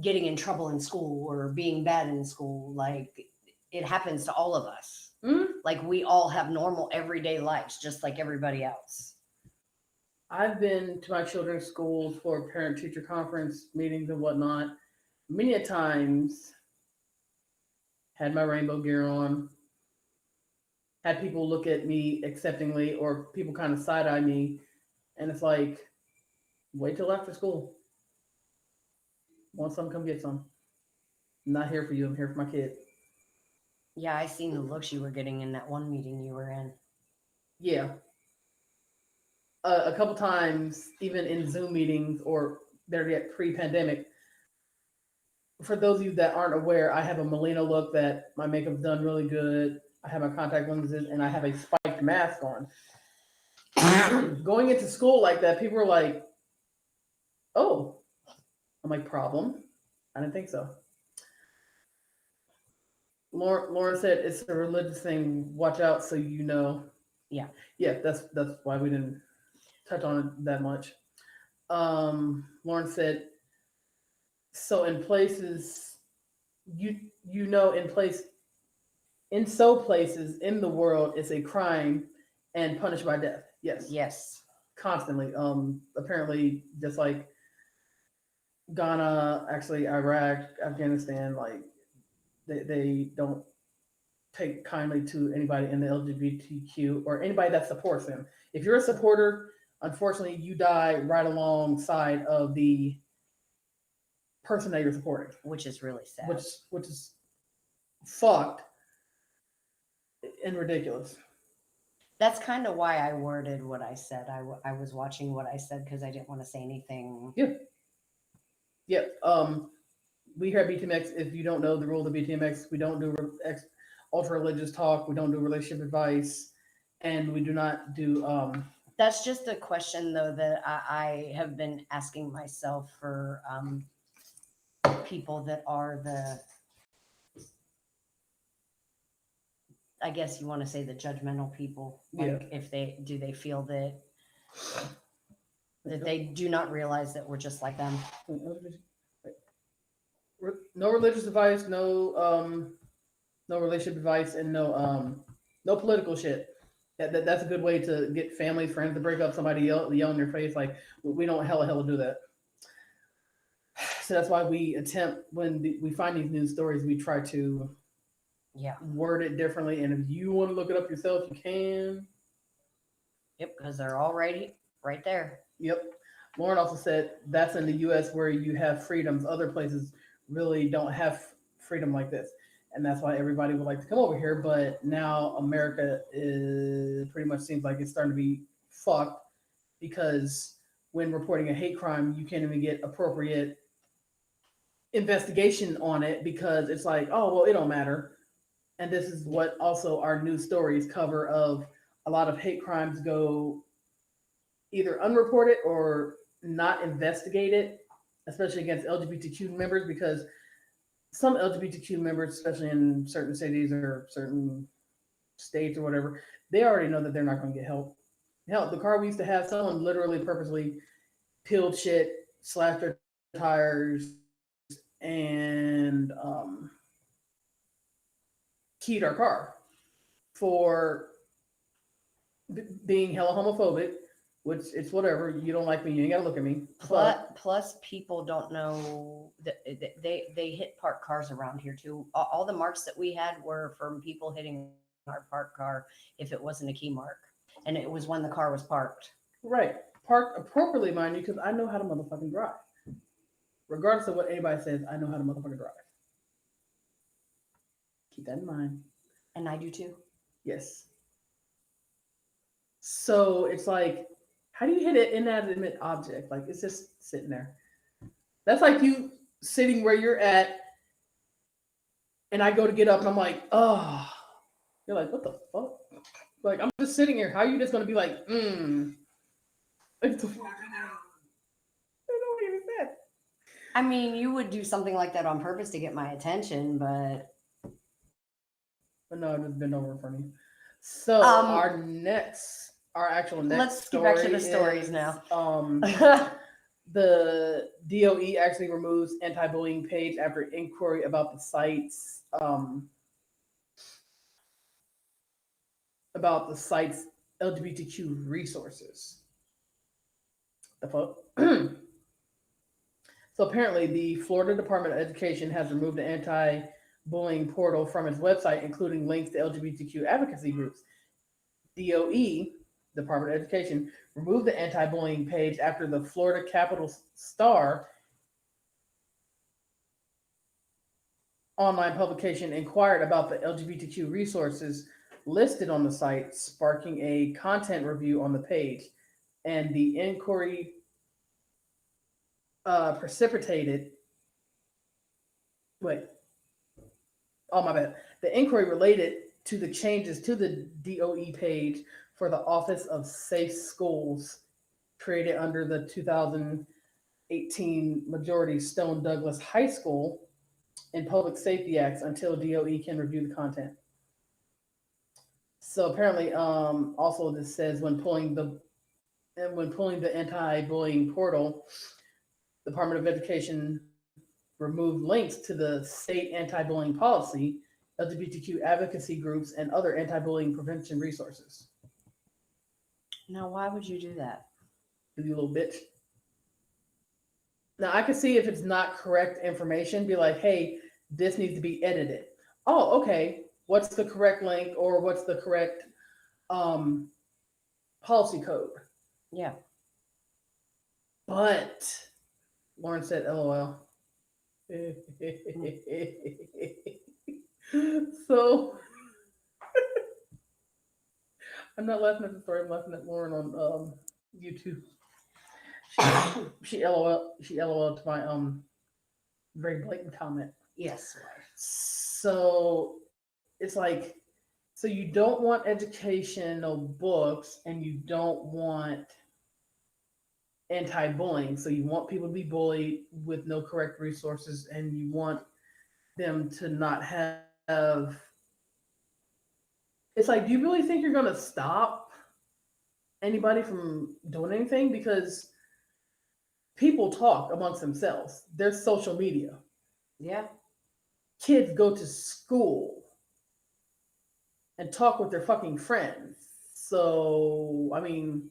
getting in trouble in school or being bad in school, like it happens to all of us. Mm-hmm. Like, we all have normal everyday lives just like everybody else. I've been to my children's schools for parent-teacher conference meetings and whatnot many a times, had my rainbow gear on, had people look at me acceptingly, or people kind of side-eye me, and it's like, wait till after school. Want some, come get some. I'm not here for you, I'm here for my kid. Yeah, I seen the looks you were getting in that one meeting you were in. Yeah. A couple times, even in Zoom meetings or better yet, pre-pandemic, for those of you that aren't aware, I have a Molina look that my makeup's done really good. I have my contact lenses and I have a spiked mask on. Going into school like that, people are like, "Oh," I'm like, "Problem? I didn't think so." Lauren said it's a religious thing. Watch out, so you know. Yeah. Yeah, that's why we didn't touch on it that much. Lauren said, so in places you know in so places in the world it's a crime and punished by death. Yes. Yes. Constantly. Apparently just like Ghana, actually Iraq, Afghanistan, like they don't take kindly to anybody in the LGBTQ or anybody that supports them. If you're a supporter, unfortunately you die right alongside of the person that you're supporting, Which is really sad. which is fucked and ridiculous. That's kind of why I worded what I said. I was watching what I said because I didn't want to say anything. Yeah. Yep. We here at BTMX, if you don't know the rules of BTMX, we don't do ultra religious talk. We don't do relationship advice, and we do not do. That's just a question though that I have been asking myself for people that are the, I guess you want to say the judgmental people. Like if they feel that they do not realize that we're just like them. No religious advice, no relationship advice, and no political shit. That's a good way to get family, friends to break up. Somebody yell in their face, like we don't hella do that. So that's why we attempt when we find these news stories, we try to word it differently. And if you want to look it up yourself, you can. Yep, because they're already right there. Yep. Lauren also said that's in the U.S. where you have freedoms. Other places really don't have freedom like this. And that's why everybody would like to come over here. But now America is pretty much seems like it's starting to be fucked because when reporting a hate crime, you can't even get appropriate investigation on it because it's like, oh, well, it don't matter. And this is what also our news stories cover of a lot of hate crimes go either unreported or not investigated, especially against LGBTQ members, because some LGBTQ members, especially in certain cities or certain states or whatever, they already know that they're not going to get help. Hell, the car we used to have, someone literally purposely peeled shit, slashed their tires, and keyed our car for being hella homophobic, which it's whatever. You don't like me, you ain't gotta look at me. Plus people don't know that they hit parked cars around here too. All the marks that we had were from people hitting our parked car if it wasn't a key mark. And it was when the car was parked. Right. Parked appropriately, mind you, because I know how to motherfucking drive. Regardless of what anybody says, I know how to motherfucking drive. Keep that in mind. And I do too. Yes. So it's like, how do you hit an inanimate object? Like it's just sitting there. That's like you sitting where you're at, and I go to get up, and I'm like, oh. You're like, what the fuck? Like I'm just sitting here. How are you just gonna be like, Like, the fuck? I don't even that. I mean, you would do something like that on purpose to get my attention, but no, just bend over for me. So our actual next. Let's get back to the stories now. The DOE actually removes anti-bullying page after inquiry about the site's LGBTQ resources. The fuck? So apparently, the Florida Department of Education has removed the anti-bullying portal from its website, including links to LGBTQ advocacy groups. DOE, Department of Education, removed the anti-bullying page after the Florida Capital Star online publication inquired about the LGBTQ resources listed on the site, sparking a content review on the page. And the inquiry precipitated Wait. Oh, my bad. The inquiry related to the changes to the DOE page for the Office of Safe Schools created under the 2018 majority Stone Douglas High School and Public Safety Acts until DOE can review the content. So apparently, also this says when pulling the anti-bullying portal, the Department of Education removed links to the state anti-bullying policy, LGBTQ advocacy groups, and other anti-bullying prevention resources. Now, why would you do that? You little bitch. Now I can see if it's not correct information, be like, hey, this needs to be edited. Oh, okay. What's the correct link or what's the correct policy code? Yeah. But Lauren said, LOL. So I'm not laughing at the story. I'm laughing at Lauren on YouTube. She LOL to my very blatant comment. Yes. So it's like, so you don't want educational books and you don't want anti-bullying. So you want people to be bullied with no correct resources and you want them to not have. It's like, do you really think you're going to stop anybody from doing anything? Because people talk amongst themselves. There's social media. Yeah. Kids go to school and talk with their fucking friends. So, I mean,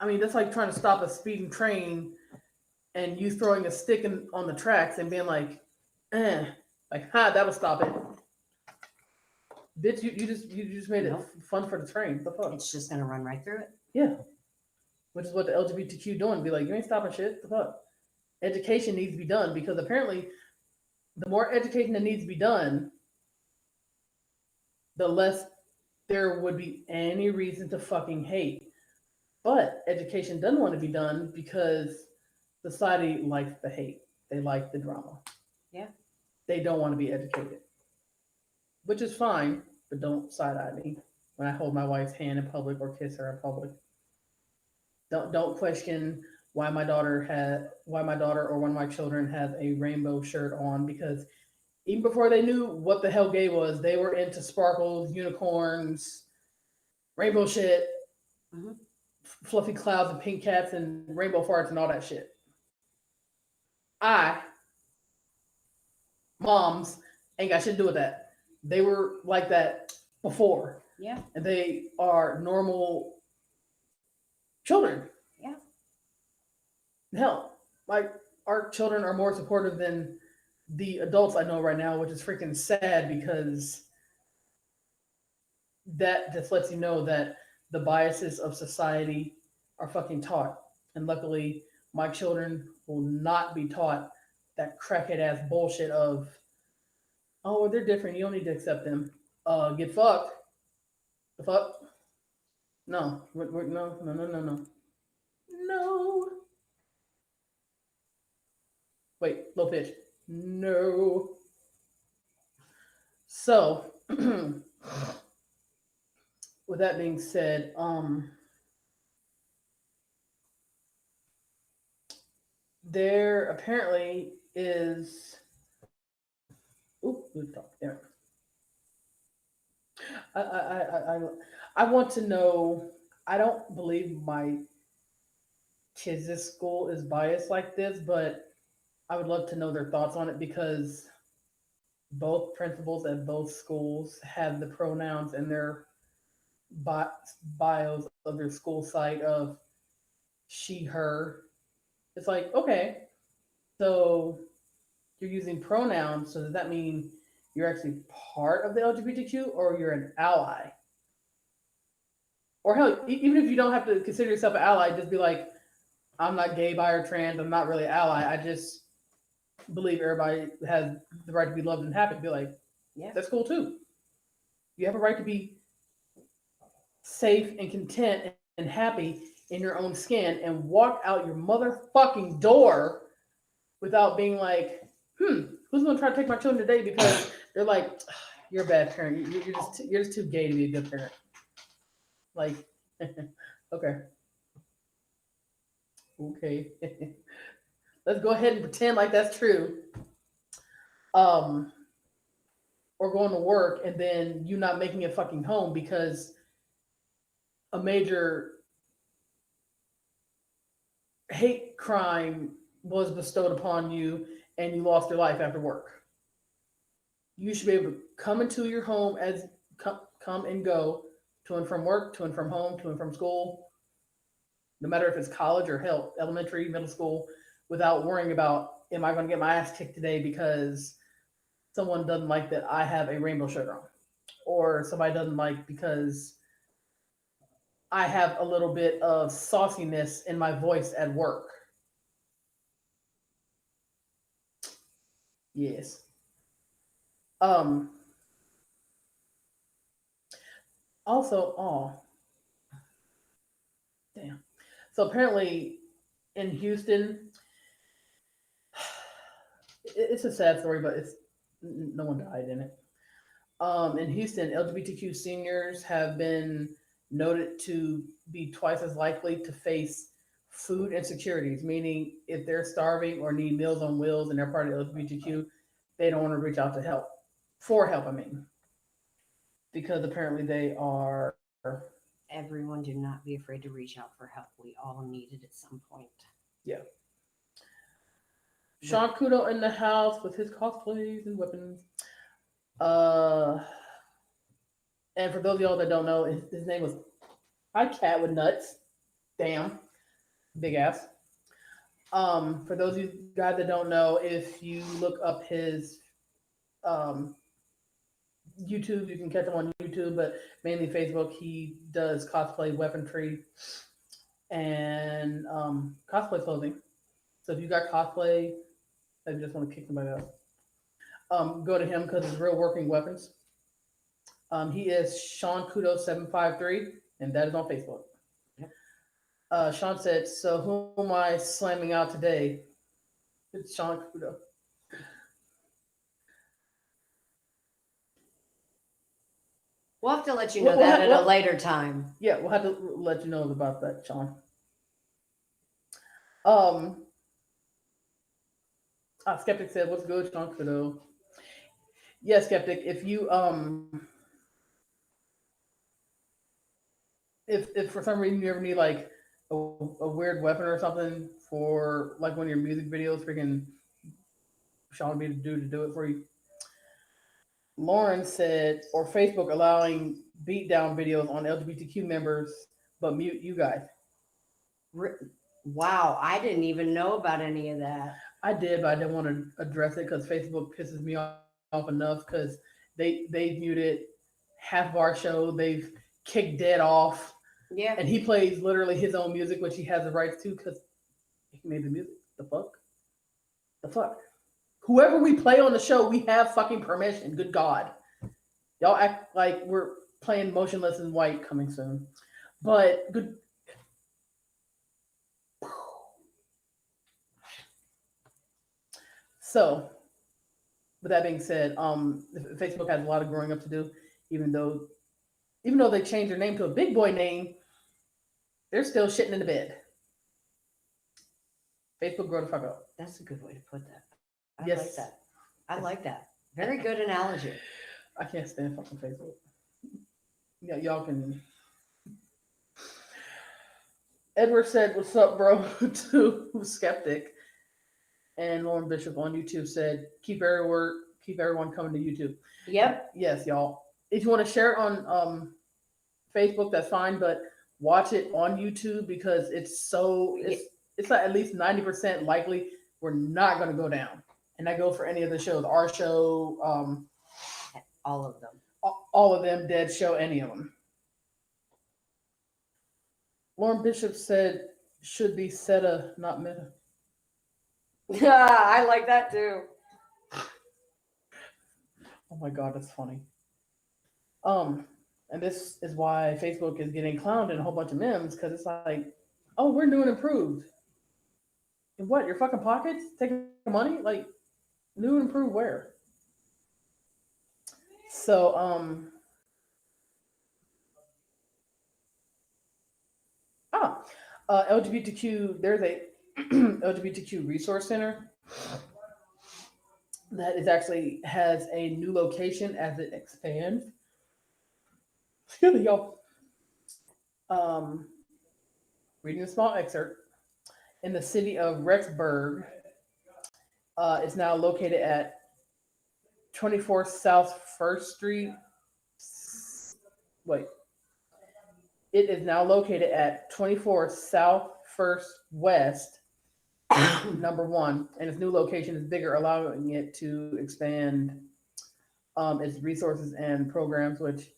that's like trying to stop a speeding train and you throwing a stick on the tracks and being like, that'll stop it. Bitch, you just made it fun for the train. What the fuck? It's just gonna run right through it. Yeah. Which is what the LGBTQ doing. Be like, you ain't stopping shit. The fuck? Education needs to be done because apparently the more education that needs to be done, the less there would be any reason to fucking hate. But education doesn't want to be done because society likes the hate. They like the drama. Yeah. They don't want to be educated. Which is fine, but don't side-eye me when I hold my wife's hand in public or kiss her in public. Don't question why my daughter or one of my children has a rainbow shirt on, because even before they knew what the hell gay was, they were into sparkles, unicorns, rainbow shit, fluffy clouds and pink cats and rainbow farts and all that shit. Moms ain't got shit to do with that. They were like that before. Yeah. And they are normal children. Yeah. Hell, like our children are more supportive than the adults I know right now, which is freaking sad because that just lets you know that the biases of society are fucking taught. And luckily, my children will not be taught that crackhead ass bullshit of, oh, they're different. You don't need to accept them. Get fucked. The fuck? No. No. No. Wait, low pitch. No. So, with that being said, there apparently is. There. I want to know. I don't believe my kids' school is biased like this, but I would love to know their thoughts on it because both principals at both schools have the pronouns in their bios of their school site of she, her. It's like, okay, so you're using pronouns, so does that mean you're actually part of the LGBTQ or you're an ally? Or hell, even if you don't have to consider yourself an ally, just be like, I'm not gay, bi, or trans, I'm not really an ally. I just believe everybody has the right to be loved and happy. Be like, yeah, that's cool too. You have a right to be safe and content and happy in your own skin and walk out your motherfucking door without being like, who's gonna try to take my children today because they're like, you're a bad parent. You're just too gay to be a good parent. Like, okay, okay. Let's go ahead and pretend like that's true. Um, or going to work and then you not making it fucking home because a major hate crime was bestowed upon you and you lost your life after work. You should be able to come into your home as come and go to and from work, to and from home, to and from school, no matter if it's college or hell, elementary, middle school, without worrying about am I going to get my ass kicked today because someone doesn't like that I have a rainbow shirt on, or somebody doesn't like because I have a little bit of sauciness in my voice at work. Yes. Also, oh, damn. So apparently in Houston, it's a sad story, but it's no one died in it. In Houston, LGBTQ seniors have been noted to be twice as likely to face food insecurities, meaning if they're starving or need Meals on Wheels and they're part of LGBTQ, they don't want to reach out to help. For help, I mean. Because apparently they are. Everyone, do not be afraid to reach out for help. We all need it at some point. Yeah. Sean Kudo in the house with his cosplays and weapons. And for those of y'all that don't know, his name was Hi Cat with Nuts. Damn. Big ass. For those of you guys that don't know, if you look up his YouTube, you can catch him on YouTube, but mainly Facebook. He does cosplay weaponry and cosplay clothing. So if you got cosplay, that you just want to kick somebody out, go to him because it's real working weapons. He is Sean Kudo 753, and that is on Facebook. Sean said, "So who am I slamming out today?" It's Sean Kudo. We'll have to let you know that at a later time. Yeah, we'll have to let you know about that, Sean. Skeptic said, "What's good, Sean Kudo?" Yeah, Skeptic. If you if for some reason you ever need like a weird weapon or something for like one of your music videos, freaking Sean will be the dude to do it for you. Lauren said, or Facebook allowing beatdown videos on LGBTQ members, but mute you guys. Wow, I didn't even know about any of that. I did, but I didn't want to address it because Facebook pisses me off enough because they muted half of our show. They've kicked Dead off. Yeah. And he plays literally his own music, which he has the rights to because he made the music. The fuck? The fuck? Whoever we play on the show, we have fucking permission. Good God. Y'all act like we're playing Motionless in White coming soon. But good. So, with that being said, Facebook has a lot of growing up to do, even though they changed their name to a big boy name, they're still shitting in the bed. Facebook, grow the fuck up. That's a good way to put that. I Yes. like that. I like that. Very good analogy. I can't stand fucking Facebook. Yeah, y'all can. Edward said, "What's up, bro?" to Skeptic, and Lauren Bishop on YouTube said, keep everyone coming to YouTube." Yep. Yes, y'all. If you want to share it on Facebook, that's fine, but watch it on YouTube because it's like at least 90% likely we're not going to go down. And I go for any of the shows, our show, all of them, all of them, Dead Show, any of them. Lauren Bishop said, "Should be SETA, not Meta." Yeah, I like that too. Oh my God, that's funny. And this is why Facebook is getting clowned in a whole bunch of memes because it's like, oh, we're new and improved. In what? Your fucking pockets? Taking money? Like, New and improved where? So LGBTQ. There's a LGBTQ resource center that is actually has a new location as it expands. Excuse me, y'all. Um, reading a small excerpt. In the city of Rexburg, it's now located at 24 South First Street. Wait, it is now located at 24 South First West, number one, and its new location is bigger, allowing it to expand its resources and programs. Which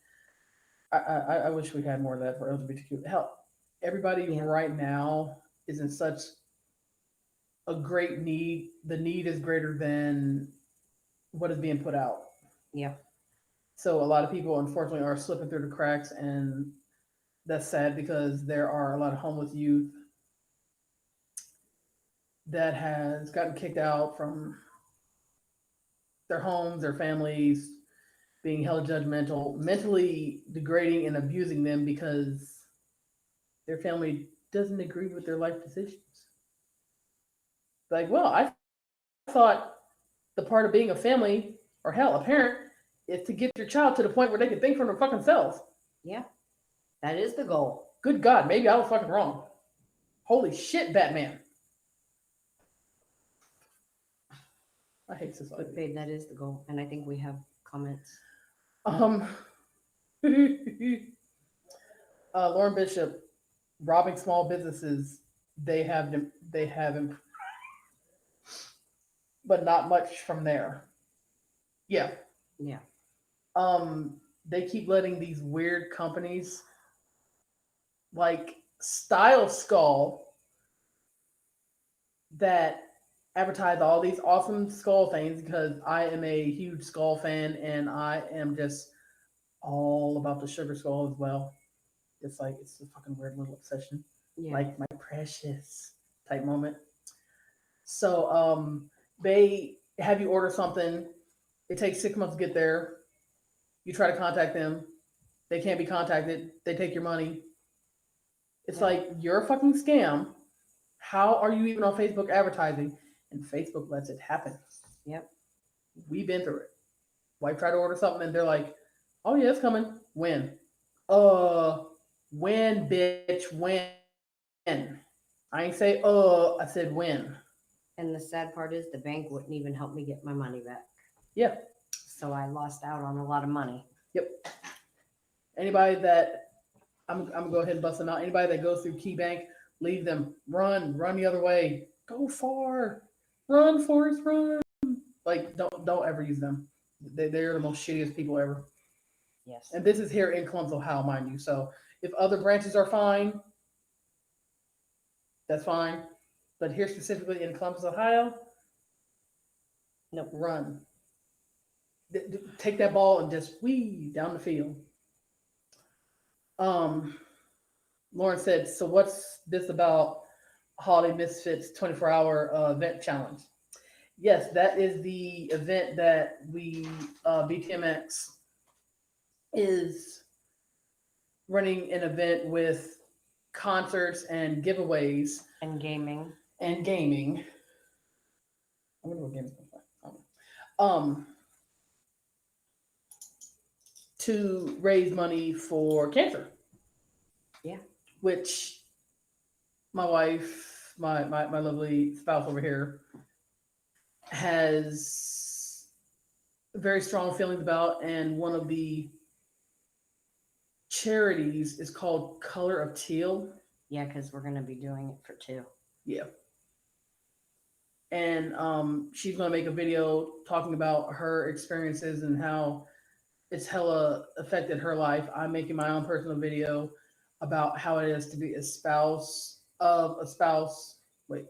I wish we had more of that for LGBTQ. Hell, everybody right now is in such a great need. The need is greater than what is being put out. Yeah. So a lot of people, unfortunately, are slipping through the cracks, and that's sad because there are a lot of homeless youth that has gotten kicked out from their homes, their families, being held judgmental, mentally degrading and abusing them because their family doesn't agree with their life decisions. Like, well, I thought the part of being a family, or hell, a parent, is to get your child to the point where they can think for their fucking selves. Yeah. That is the goal. Good God, maybe I was fucking wrong. Holy shit, Batman. I hate society. But babe, that is the goal. And I think we have comments. Lauren Bishop, robbing small businesses, they have but not much from there. Yeah. Yeah. They keep letting these weird companies like Style Skull that advertise all these awesome skull things, because I am a huge skull fan and I am just all about the sugar skull as well. It's like it's a fucking weird little obsession. Yeah. Like my precious type moment. So they have you order something, it takes 6 months to get there. You try to contact them, they can't be contacted, they take your money. It's like, you're a fucking scam. How are you even on Facebook advertising? And Facebook lets it happen. Yep. We've been through it. Wife tried to order something and they're like, oh yeah, it's coming. When? When, bitch, when? I ain't say I said when. And the sad part is the bank wouldn't even help me get my money back. Yeah. So I lost out on a lot of money. Yep. Anybody that I'm gonna go ahead and bust them out. Anybody that goes through KeyBank, leave them. Run the other way. Go far. Run, Forrest, run. Like, don't ever use them. They're the most shittiest people ever. Yes. And this is here in Columbus, Ohio, mind you. So if other branches are fine, that's fine. But here specifically in Columbus, Ohio, no, run. Take that ball and just weave down the field. Lauren said, so what's this about Holiday Misfits 24-hour event challenge? Yes, that is the event that we, BTMX, is running an event with concerts and giveaways. And gaming. And gaming. I wonder what games to raise money for cancer. Yeah. Which my wife, my lovely spouse over here, has very strong feelings about, and one of the charities is called Color of Teal. Yeah, because we're going to be doing it for 2. Yeah. And she's going to make a video talking about her experiences and how it's hella affected her life. I'm making my own personal video about how it is to be a spouse of a spouse. Wait, is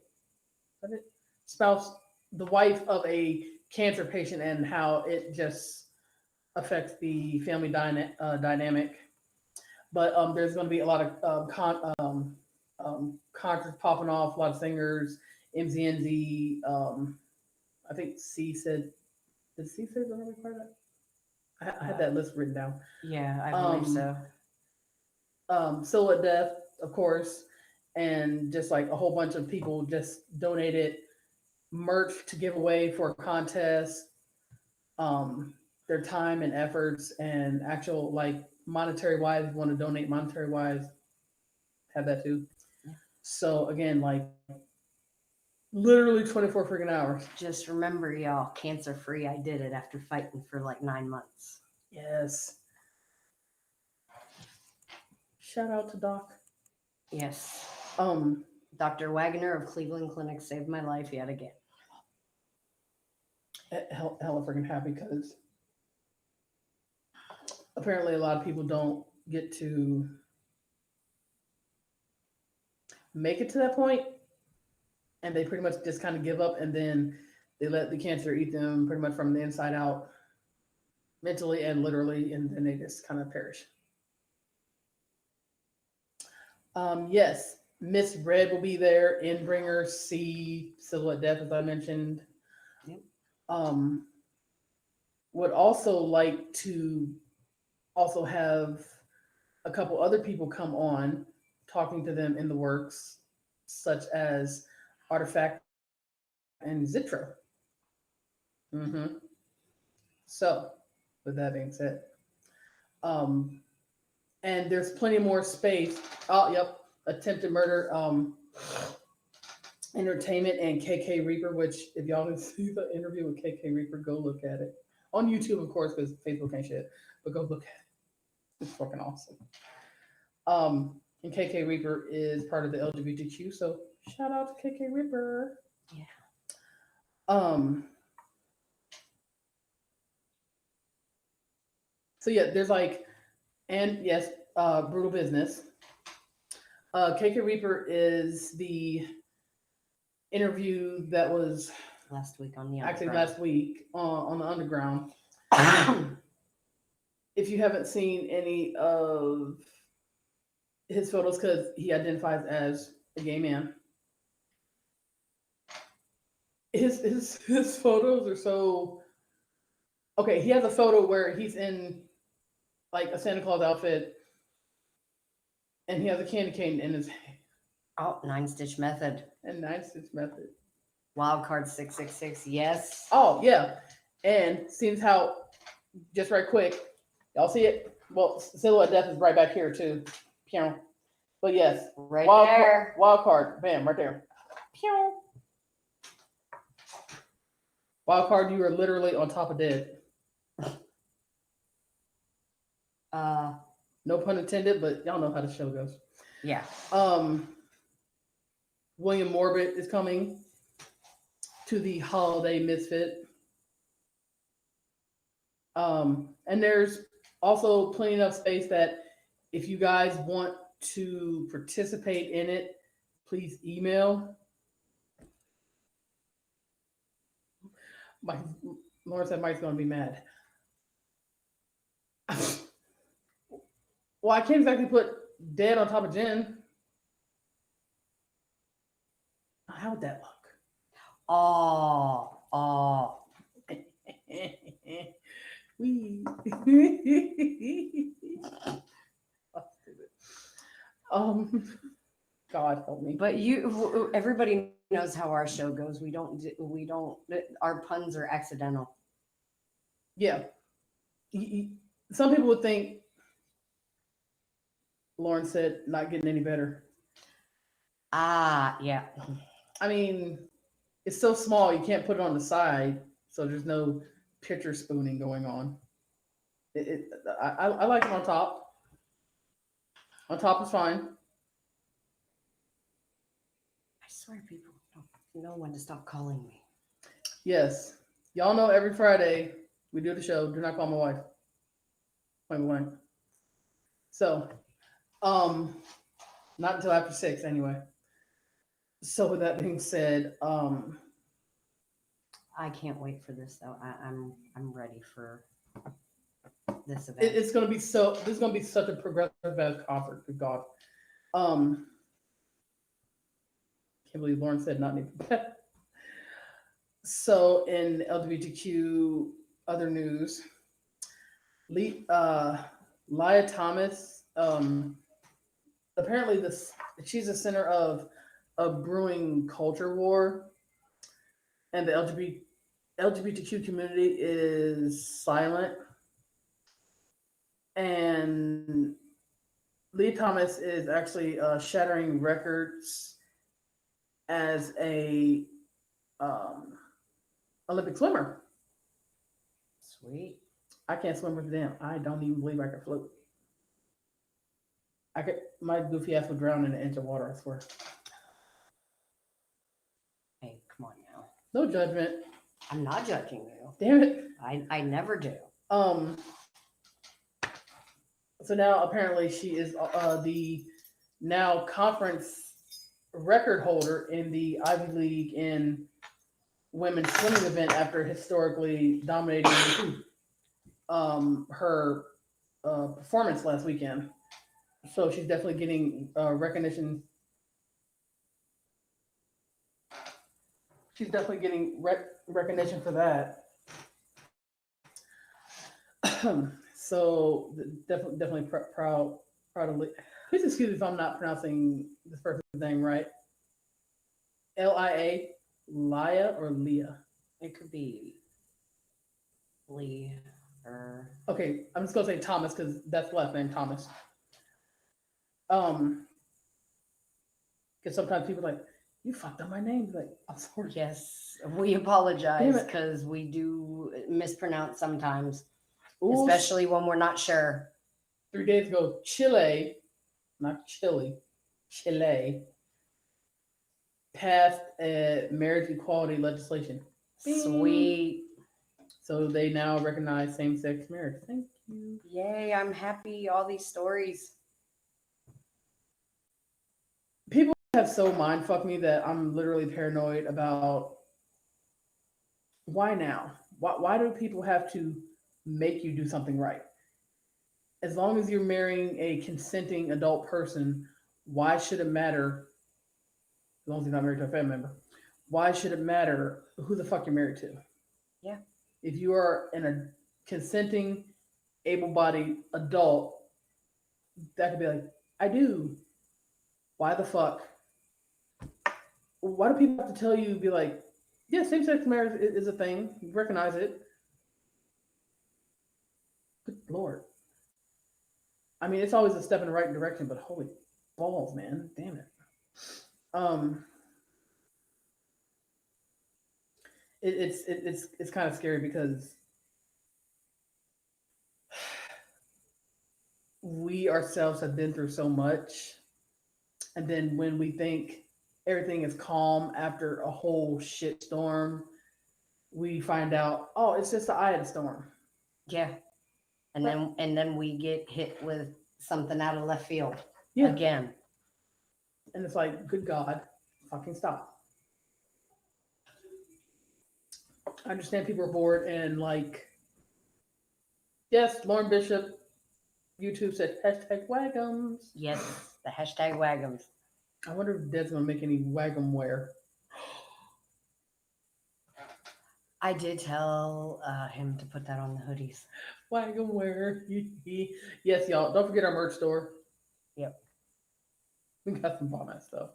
that it? Spouse, the wife of a cancer patient, and how it just affects the family dynamic. But there's going to be a lot of concerts popping off, a lot of singers, MZNZ, I think C said, did C say the early part of that? I had that list written down. Yeah, I believe so. Silhouette Death, of course, and just like a whole bunch of people just donated merch to give away for a contest, their time and efforts and actual like monetary wise, if you want to donate monetary wise, have that too. Yeah. So again, like literally 24 freaking hours. Just remember, y'all, cancer free. I did it after fighting for like 9 months. Yes. Shout out to Doc. Yes. Um, Dr. Wagner of Cleveland Clinic saved my life yet again. hella freaking happy because apparently a lot of people don't get to make it to that point, and they pretty much just kind of give up, and then they let the cancer eat them pretty much from the inside out, mentally and literally, and then they just kind of perish. Yes, Miss Red will be there. Endbringer, C, Silhouette Death, as I mentioned. Yep. Would also like to also have a couple other people come on, talking to them in the works, such as Artifact and Zitra. So, with that being said, and there's plenty more space. Oh, yep, Attempted Murder, Entertainment, and KK Reaper. Which, if y'all can see the interview with KK Reaper, go look at it on YouTube, of course, because Facebook ain't shit. But go look at it. It's fucking awesome. And KK Reaper is part of the LGBTQ, so shout out to KK Reaper. Yeah. So yeah, there's like, and yes, Brutal Business. KK Reaper is the interview that was Last week on the actually Underground. last week on the Underground. If you haven't seen any of his photos, because he identifies as a gay man, his photos are so okay. He has a photo where he's in like a Santa Claus outfit, and he has a candy cane in his hand. Oh, 9-Stitch Method. And 9-Stitch Method. Wildcard 666. Yes. Oh yeah, and seems how just right quick, y'all see it? Well, Silhouette Death is right back here too. Pew. But yes, Right wild there. wild card, bam, right there. Pew. Wild card, you are literally on top of dead. No pun intended, but y'all know how the show goes. Yeah. William Morbid is coming to the Holiday Misfit. And there's also plenty enough space that if you guys want to participate in it, please email. Lauren said Mike's going to be mad. Well, I can't exactly put dead on top of Jen. How would that look? Oh. Wee. God help me. But everybody knows how our show goes. We don't, our puns are accidental. Yeah. Some people would think Lauren said not getting any better. Yeah. I mean, it's so small you can't put it on the side, so there's no picture spooning going on. I like it on top. On top is fine. I swear people don't know when to stop calling me. Yes. Y'all know every Friday we do the show. Do not call my wife. Point blank. So, not until after 6 anyway. So with that being said, I can't wait for this though. I'm ready for this event. it's gonna be so. This is gonna be such a progressive concert. Good God. Can't believe Lauren said not need. So in LGBTQ other news, Lia Thomas, apparently she's the center of a brewing culture war, and the LGBTQ community is silent. And Lee Thomas is actually shattering records as a um, Olympic swimmer. Sweet. I can't swim with a damn. I don't even believe I can float. I could. My goofy ass would drown in an inch of water. I swear. Hey, come on now. No judgment. I'm not judging you. Damn it. I never do. Um. So now apparently she is the now conference record holder in the Ivy League in women's swimming event after historically dominating her performance last weekend. So she's definitely getting recognition. She's definitely getting recognition for that. So definitely proud of. Please excuse me if I'm not pronouncing this person's name right. Lia, Lia or Leah? It could be Lee or Okay, I'm just gonna say Thomas because that's the last name, Thomas. Because sometimes people are like, you fucked up my name. Like, I'm sorry. yes, we apologize Damn it. because we do mispronounce sometimes, Ooh, especially when we're not sure. 3 days ago, Chile, not Chile, Chile, passed marriage equality legislation. Sweet. So they now recognize same-sex marriage. Thank you. Yay, I'm happy. All these stories. People have so mind-fucked me that I'm literally paranoid about why now? Why do people have to make you do something right? As long as you're marrying a consenting adult person, why should it matter? As long as you're not married to a family member, why should it matter who the fuck you're married to? Yeah. If you are a consenting, able-bodied adult, that could be like, I do. Why the fuck? Why do people have to tell you, be like, yeah, same-sex marriage is a thing. You recognize it. Good Lord. I mean, it's always a step in the right direction, but holy balls, man. Damn it. It's kind of scary because we ourselves have been through so much, and then when we think everything is calm after a whole shit storm, we find out, oh, it's just the eye of the storm. Yeah. And then we get hit with something out of left field. Yeah. Again. And it's like, good God, fucking stop. I understand people are bored and like, yes, Lauren Bishop, YouTube said hashtag wagums. Yes, the hashtag wagums. I wonder if Ded's gonna make any wagum wear. I did tell him to put that on the hoodies. Wagum wear. Yes, y'all. Don't forget our merch store. Yep. We got some bomb ass stuff.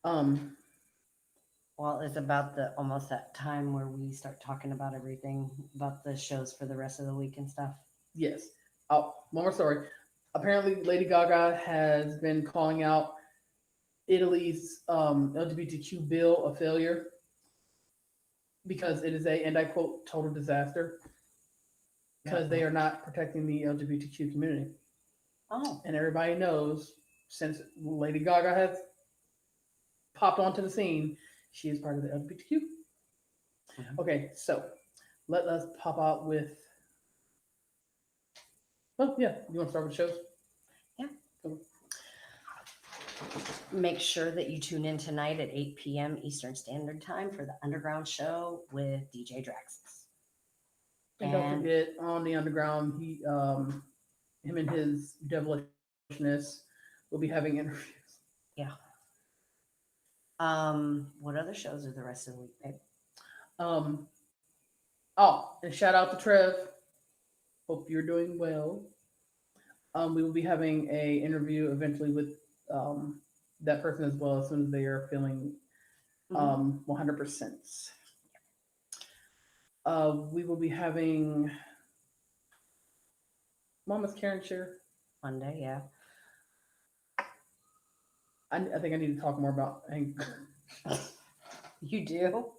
Well, it's about almost that time where we start talking about everything, about the shows for the rest of the week and stuff. Yes. Oh, one more story. Apparently, Lady Gaga has been calling out Italy's LGBTQ bill a failure because it is a, and I quote, total disaster because they are not protecting the LGBTQ community. Oh. And everybody knows since Lady Gaga has popped onto the scene, she is part of the LGBTQ. Mm-hmm. Okay, so let us pop out with. Oh, yeah. You want to start with the shows? Yeah. Cool. Make sure that you tune in tonight at 8 p.m. Eastern Standard Time for the Underground Show with DJ Draxus. And don't forget, on the Underground, him and his devilishness will be having interviews. Yeah. What other shows are the rest of the week, babe? And shout out to Trev. Hope you're doing well. We will be having a interview eventually with that person as well as soon as they are feeling 100%. We will be having Mama's Karen share. Monday, yeah. I think I need to talk more about. You do?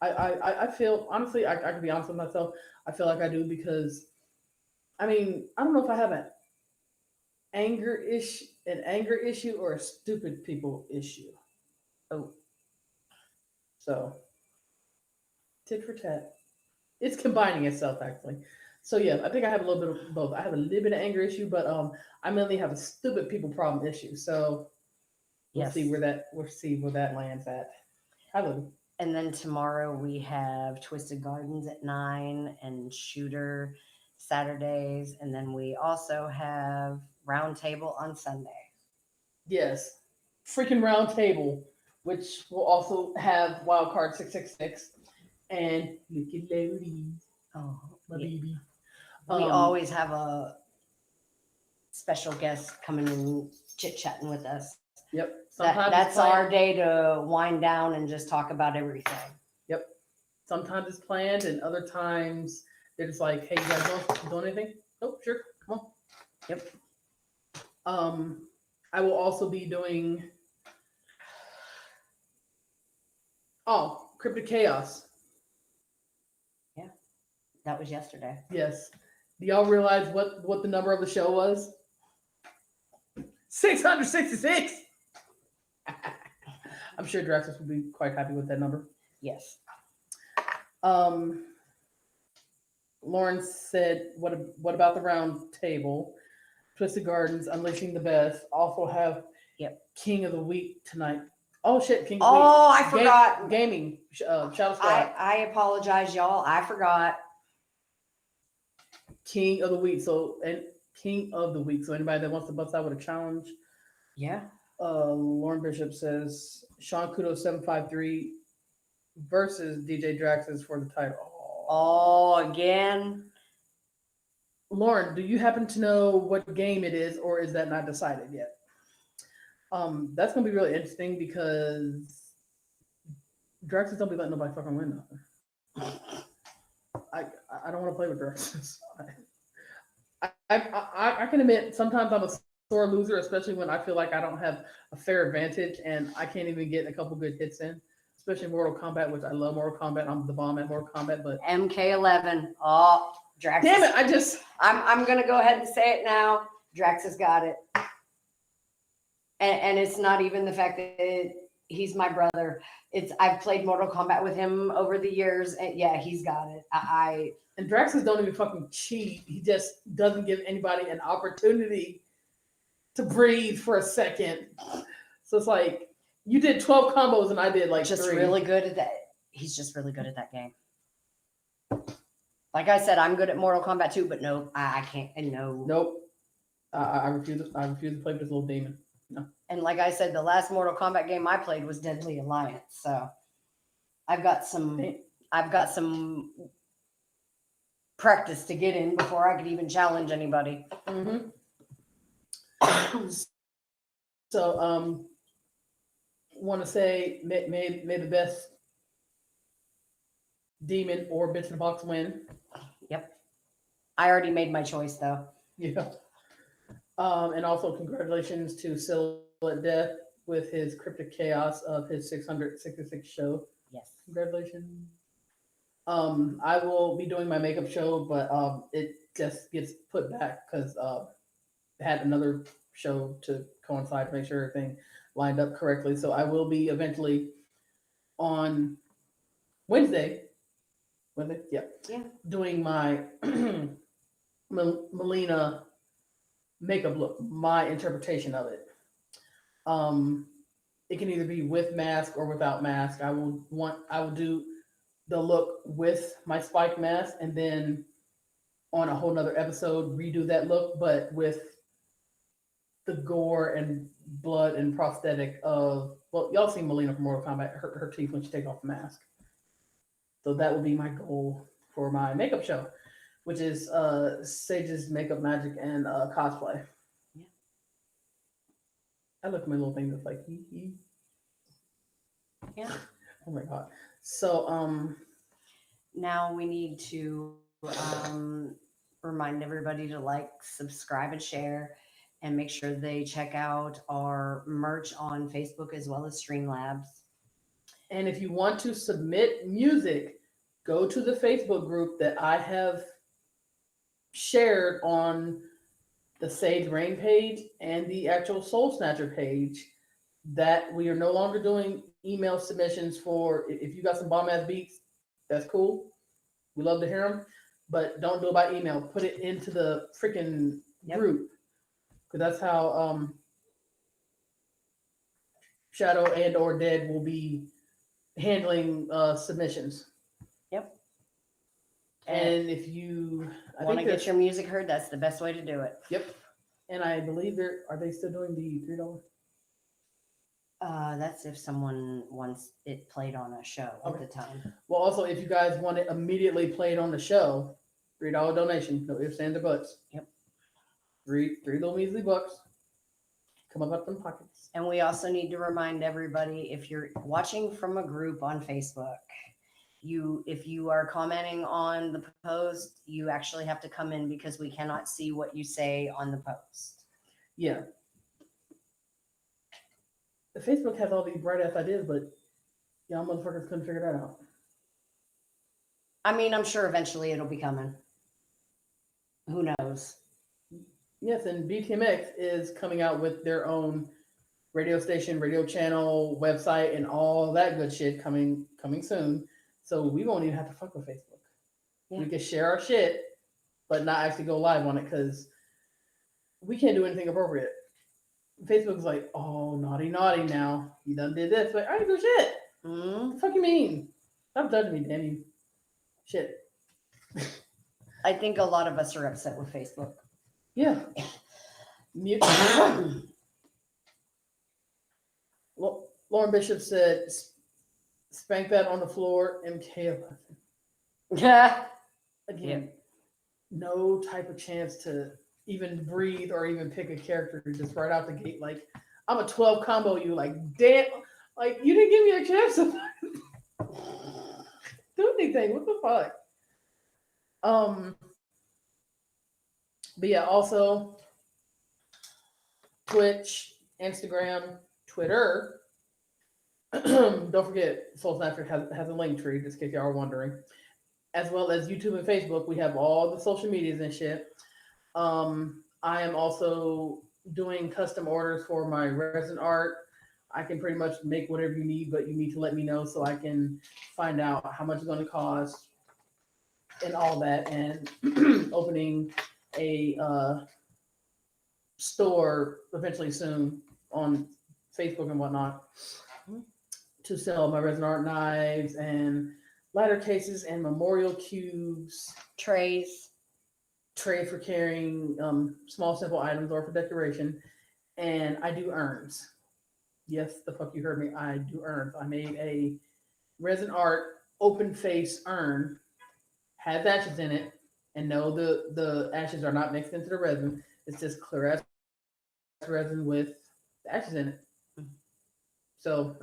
I feel honestly, I can be honest with myself. I feel like I do because, I mean, I don't know if I have an anger issue or a stupid people issue. Oh, so tit for tat. It's combining itself actually. So yeah, I think I have a little bit of both. I have a little bit of anger issue, but I mainly have a stupid people problem issue. So we'll see where that lands at. Hello. And then tomorrow we have Twisted Gardens at 9 and Shooter Saturdays. And then we also have Round Table on Sunday. Yes. Freaking Round Table, which will also have Wildcard 666 and Nickelodeon. Oh, my baby. We always have a special guest coming and chit-chatting with us. Yep. That's our day to wind down and just talk about everything. Yep. Sometimes it's planned, and other times they're just like, "Hey, you guys doing anything?" Oh, sure, come on. Yep. I will also be doing Cryptic Chaos. Yeah, that was yesterday. Yes. Do y'all realize what the number of the show was? 666. I'm sure Draxus will be quite happy with that number. Yes. Lauren said, what about the round table? Twisted Gardens, Unleashing the Best. Also have King of the Week tonight. Oh shit, King of the Week. Oh, I forgot. Gaming. Shadow Squad. I apologize, y'all. I forgot. King of the Week. So King of the Week. So anybody that wants to bust out with a challenge. Yeah. Lauren Bishop says Sean Kudo 753 versus DJ Draxus for the title. Oh, again. Lauren, do you happen to know what game it is, or is that not decided yet? That's gonna be really interesting because Draxus don't be letting nobody fucking win nothing. I don't want to play with Draxus. I can admit sometimes I'm a sore loser, especially when I feel like I don't have a fair advantage and I can't even get a couple good hits in, especially Mortal Kombat, which I love Mortal Kombat. I'm the bomb at Mortal Kombat, but MK11. Oh, Draxus. Damn it! I'm gonna go ahead and say it now. Draxus got it, and it's not even the fact that he's my brother. I've played Mortal Kombat with him over the years, and yeah, he's got it. And Draxus don't even fucking cheat. He just doesn't give anybody an opportunity to breathe for a second. So it's like you did 12 combos and I did like just 3. Really good at that. He's just really good at that game. Like I said, I'm good at Mortal Kombat too, but no, I can't. And no, nope. I refuse to play with this little demon. No. And like I said, the last Mortal Kombat game I played was Deadly Alliance. So I've got some practice to get in before I could even challenge anybody. Mm-hmm. So, want to say may the best demon or bitch in the box win. Yep. I already made my choice though. Yeah. And also congratulations to Silhouette Death with his Cryptic Chaos of his 666 show. Yes. Congratulations. I will be doing my makeup show, but it just gets put back because I had another show to coincide to make sure everything lined up correctly. So I will be eventually on Wednesday, yeah, doing my Melina makeup look, my interpretation of it. It can either be with mask or without mask. I will do the look with my spike mask and then on a whole nother episode redo that look, but with the gore and blood and prosthetic of, well, y'all seen Melina from Mortal Kombat, her teeth when she takes off the mask. So that would be my goal for my makeup show, which is Sage's makeup magic and cosplay. Yeah. I look at my little thing that's like, Yeah. Oh my god. So Now we need to remind everybody to like, subscribe, and share, and make sure they check out our merch on Facebook as well as Streamlabs. and if you want to submit music, go to the Facebook group that I have shared on the Sage Rain page and the actual Soul Snatcher page. That we are no longer doing email submissions for. If you got some bomb ass beats, that's cool. We love to hear them, but don't do it by email. Put it into the freaking group, because that's how Shadow and or Dead will be handling submissions. Yep. And if you want to get your music heard, that's the best way to do it. Yep. And I believe are they still doing the $3? That's if someone wants it played on a show at the time. Well, also, if you guys want it immediately played on the show, $3 donation. No ifs, ands, or buts. Yep. Three little measly bucks. Come up out them pockets. And we also need to remind everybody, if you're watching from a group on Facebook, if you are commenting on the post, you actually have to come in because we cannot see what you say on the post. Yeah. The Facebook has all these bright ass ideas, but y'all motherfuckers couldn't figure that out. I mean, I'm sure eventually it'll be coming. Who knows? Yes, and BTMX is coming out with their own radio station, radio channel, website, and all that good shit coming soon. So we won't even have to fuck with Facebook. Yeah. We can share our shit, but not actually go live on it because we can't do anything appropriate. Facebook's like, oh, naughty now. You done did this. Like, I ain't do shit. Mm-hmm. What the fuck you mean? Stop judging me, damn you. Shit. I think a lot of us are upset with Facebook. Yeah. Lauren Bishop said, spank that on the floor, MK11. Yeah. Again, no type of chance to even breathe or even pick a character just right out the gate. Like, I'm a 12 combo you. Like, damn. Like, you didn't give me a chance to do anything. What the fuck? But yeah, also Twitch, Instagram, Twitter. Don't forget, Soul Snatcher has a link tree, just in case y'all are wondering. As well as YouTube and Facebook. We have all the social medias and shit. I am also doing custom orders for my resin art. I can pretty much make whatever you need, but you need to let me know so I can find out how much it's going to cost and all that. And opening a store eventually soon on Facebook and whatnot to sell my resin art knives and ladder cases and memorial cubes, trays for carrying small simple items or for decoration. And I do urns. Yes, the fuck you heard me. I do urns. I made a resin art open face urn, has ashes in it, and no, the ashes are not mixed into the resin. It's just clear ass resin with the ashes in it. So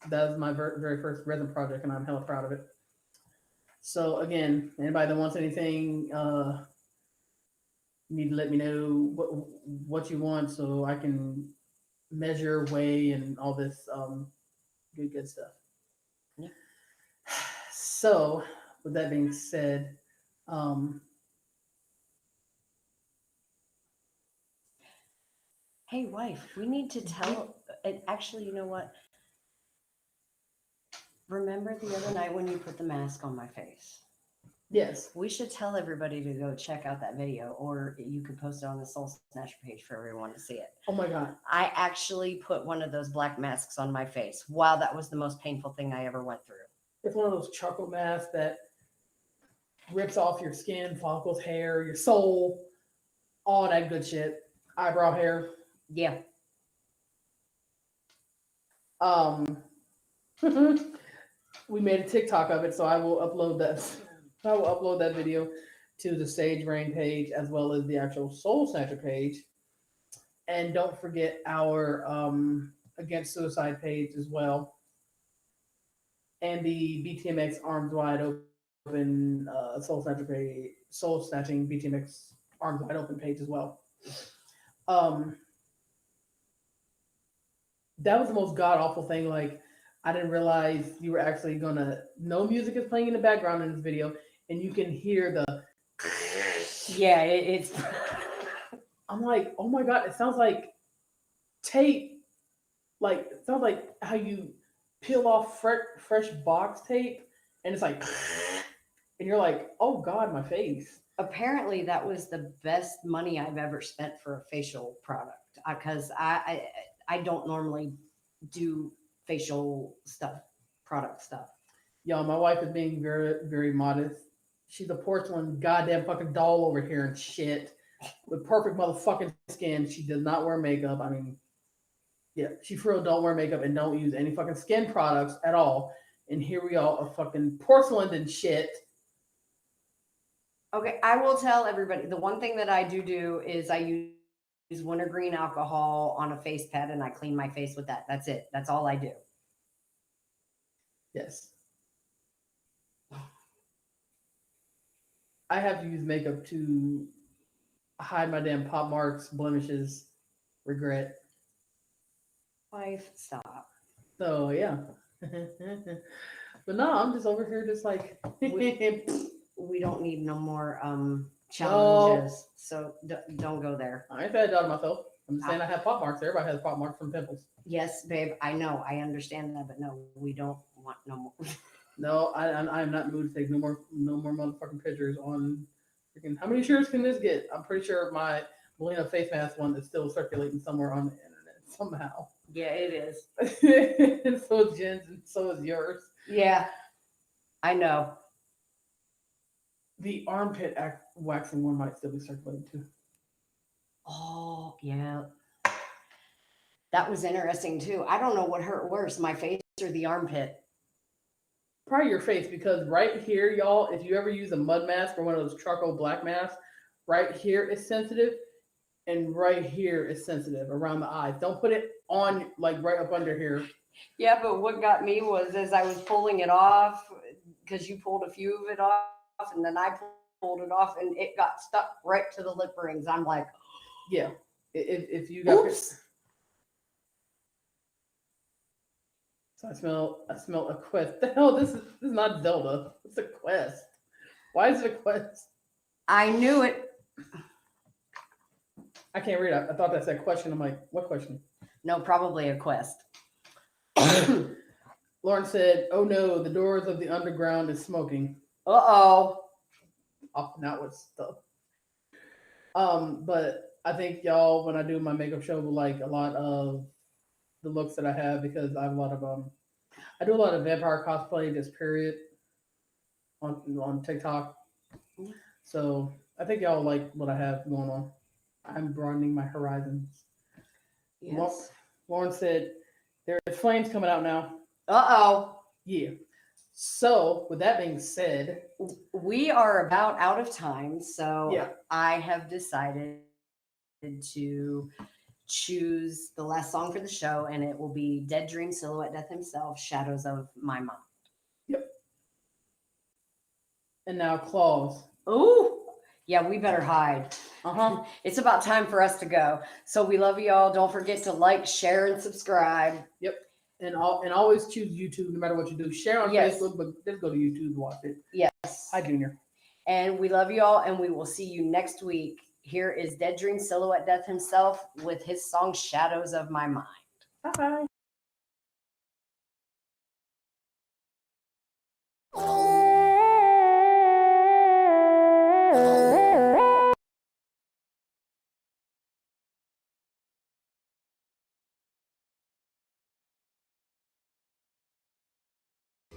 that was my very first resin project, and I'm hella proud of it. So again, anybody that wants anything, you need to let me know what you want so I can measure, weigh, and all this good stuff. Yeah. So with that being said, hey wife, we need to tell, actually, you know what? Remember the other night when you put the mask on my face? yes, We should tell everybody to go check out that video, or you could post it on the Soul Snatcher page for everyone to see it. oh my god, I actually put one of those black masks on my face. Wow, that was the most painful thing I ever went through. it's one of those chocolate masks that rips off your skin, follicles, hair, your soul, all that good shit, eyebrow hair, Yeah. We made a TikTok of it, so I will upload that. I will upload that video to the Sage Rain page as well as the actual Soul Snatcher page. And don't forget our Against Suicide page as well, and the BTMX Arms Wide Open Soul Snatcher page, Soul Snatching BTMX Arms Wide Open page as well. That was the most god awful thing. Like, I didn't realize you were actually gonna. No music is playing in the background in this video, and you can hear the. Yeah, it's. I'm like, oh my god! It sounds like tape. Like, it sounds like how you peel off fresh box tape, and it's like, and you're like, oh god, my face. Apparently, that was the best money I've ever spent for a facial product because I don't normally do facial stuff, product stuff. Yo, my wife is being very, very modest. She's a porcelain goddamn fucking doll over here and shit with perfect motherfucking skin. She does not wear makeup. I mean, yeah, she for real don't wear makeup and don't use any fucking skin products at all. And here we all are fucking porcelain and shit. Okay, I will tell everybody the one thing that I do is I use wintergreen alcohol on a face pad and I clean my face with that. That's it. That's all I do. Yes. I have to use makeup to hide my damn pop marks, blemishes, regret. Wife, stop. So yeah. But no, I'm just over here just like We don't need no more challenges. So don't go there. I ain't bad doubting myself. I'm just saying I have pop marks. Everybody has pop marks from pimples. Yes, babe, I know. I understand that, but no, we don't want no more. No, I'm not in the mood to take no more motherfucking pictures on freaking. How many shares can this get? I'm pretty sure my Melina face mask one is still circulating somewhere on the internet somehow. Yeah, it is. And so is Jen's, and so is yours. Yeah, I know. The armpit waxing one might still be circulating too. Oh, yeah. That was interesting too. I don't know what hurt worse, my face or the armpit. Probably your face, because right here, y'all, if you ever use a mud mask or one of those charcoal black masks, right here is sensitive, and right here is sensitive around the eyes. Don't put it on like right up under here. Yeah, but what got me was as I was pulling it off, because you pulled a few of it off, and then I pulled it off, and it got stuck right to the lip rings. I'm like, yeah, if you got. Oops. So I smell a quest. The hell, this is not Zelda. It's a quest. Why is it a quest? I knew it. I can't read it. I thought that said question. I'm like, what question? No, probably a quest. Lauren said, "Oh no, the doors of the underground is smoking." Uh-oh. Off out with stuff. But I think y'all, when I do my makeup show, will like a lot of the looks that I have, because I have a lot of I do a lot of vampire cosplay, just period, on TikTok. So I think y'all like what I have going on. I'm broadening my horizons. Yes. Lauren said, "There's flames coming out now." Uh-oh. Yeah. So with that being said, we are about out of time. So yeah. I have decided to choose the last song for the show, and it will be Dead Dream, Silhouette Death himself, Shadows of My Mind. Yep. And now Claws. Ooh. Yeah, we better hide. Uh-huh. It's about time for us to go. So we love y'all. Don't forget to like, share, and subscribe. Yep. And always choose YouTube no matter what you do. Share on Facebook, but just go to YouTube and watch it. Yes. Hi, Junior. And we love y'all, and we will see you next week. Here is Dead Dream, Silhouette Death himself with his song Shadows of My Mind. Bye-bye.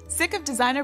Sick of designer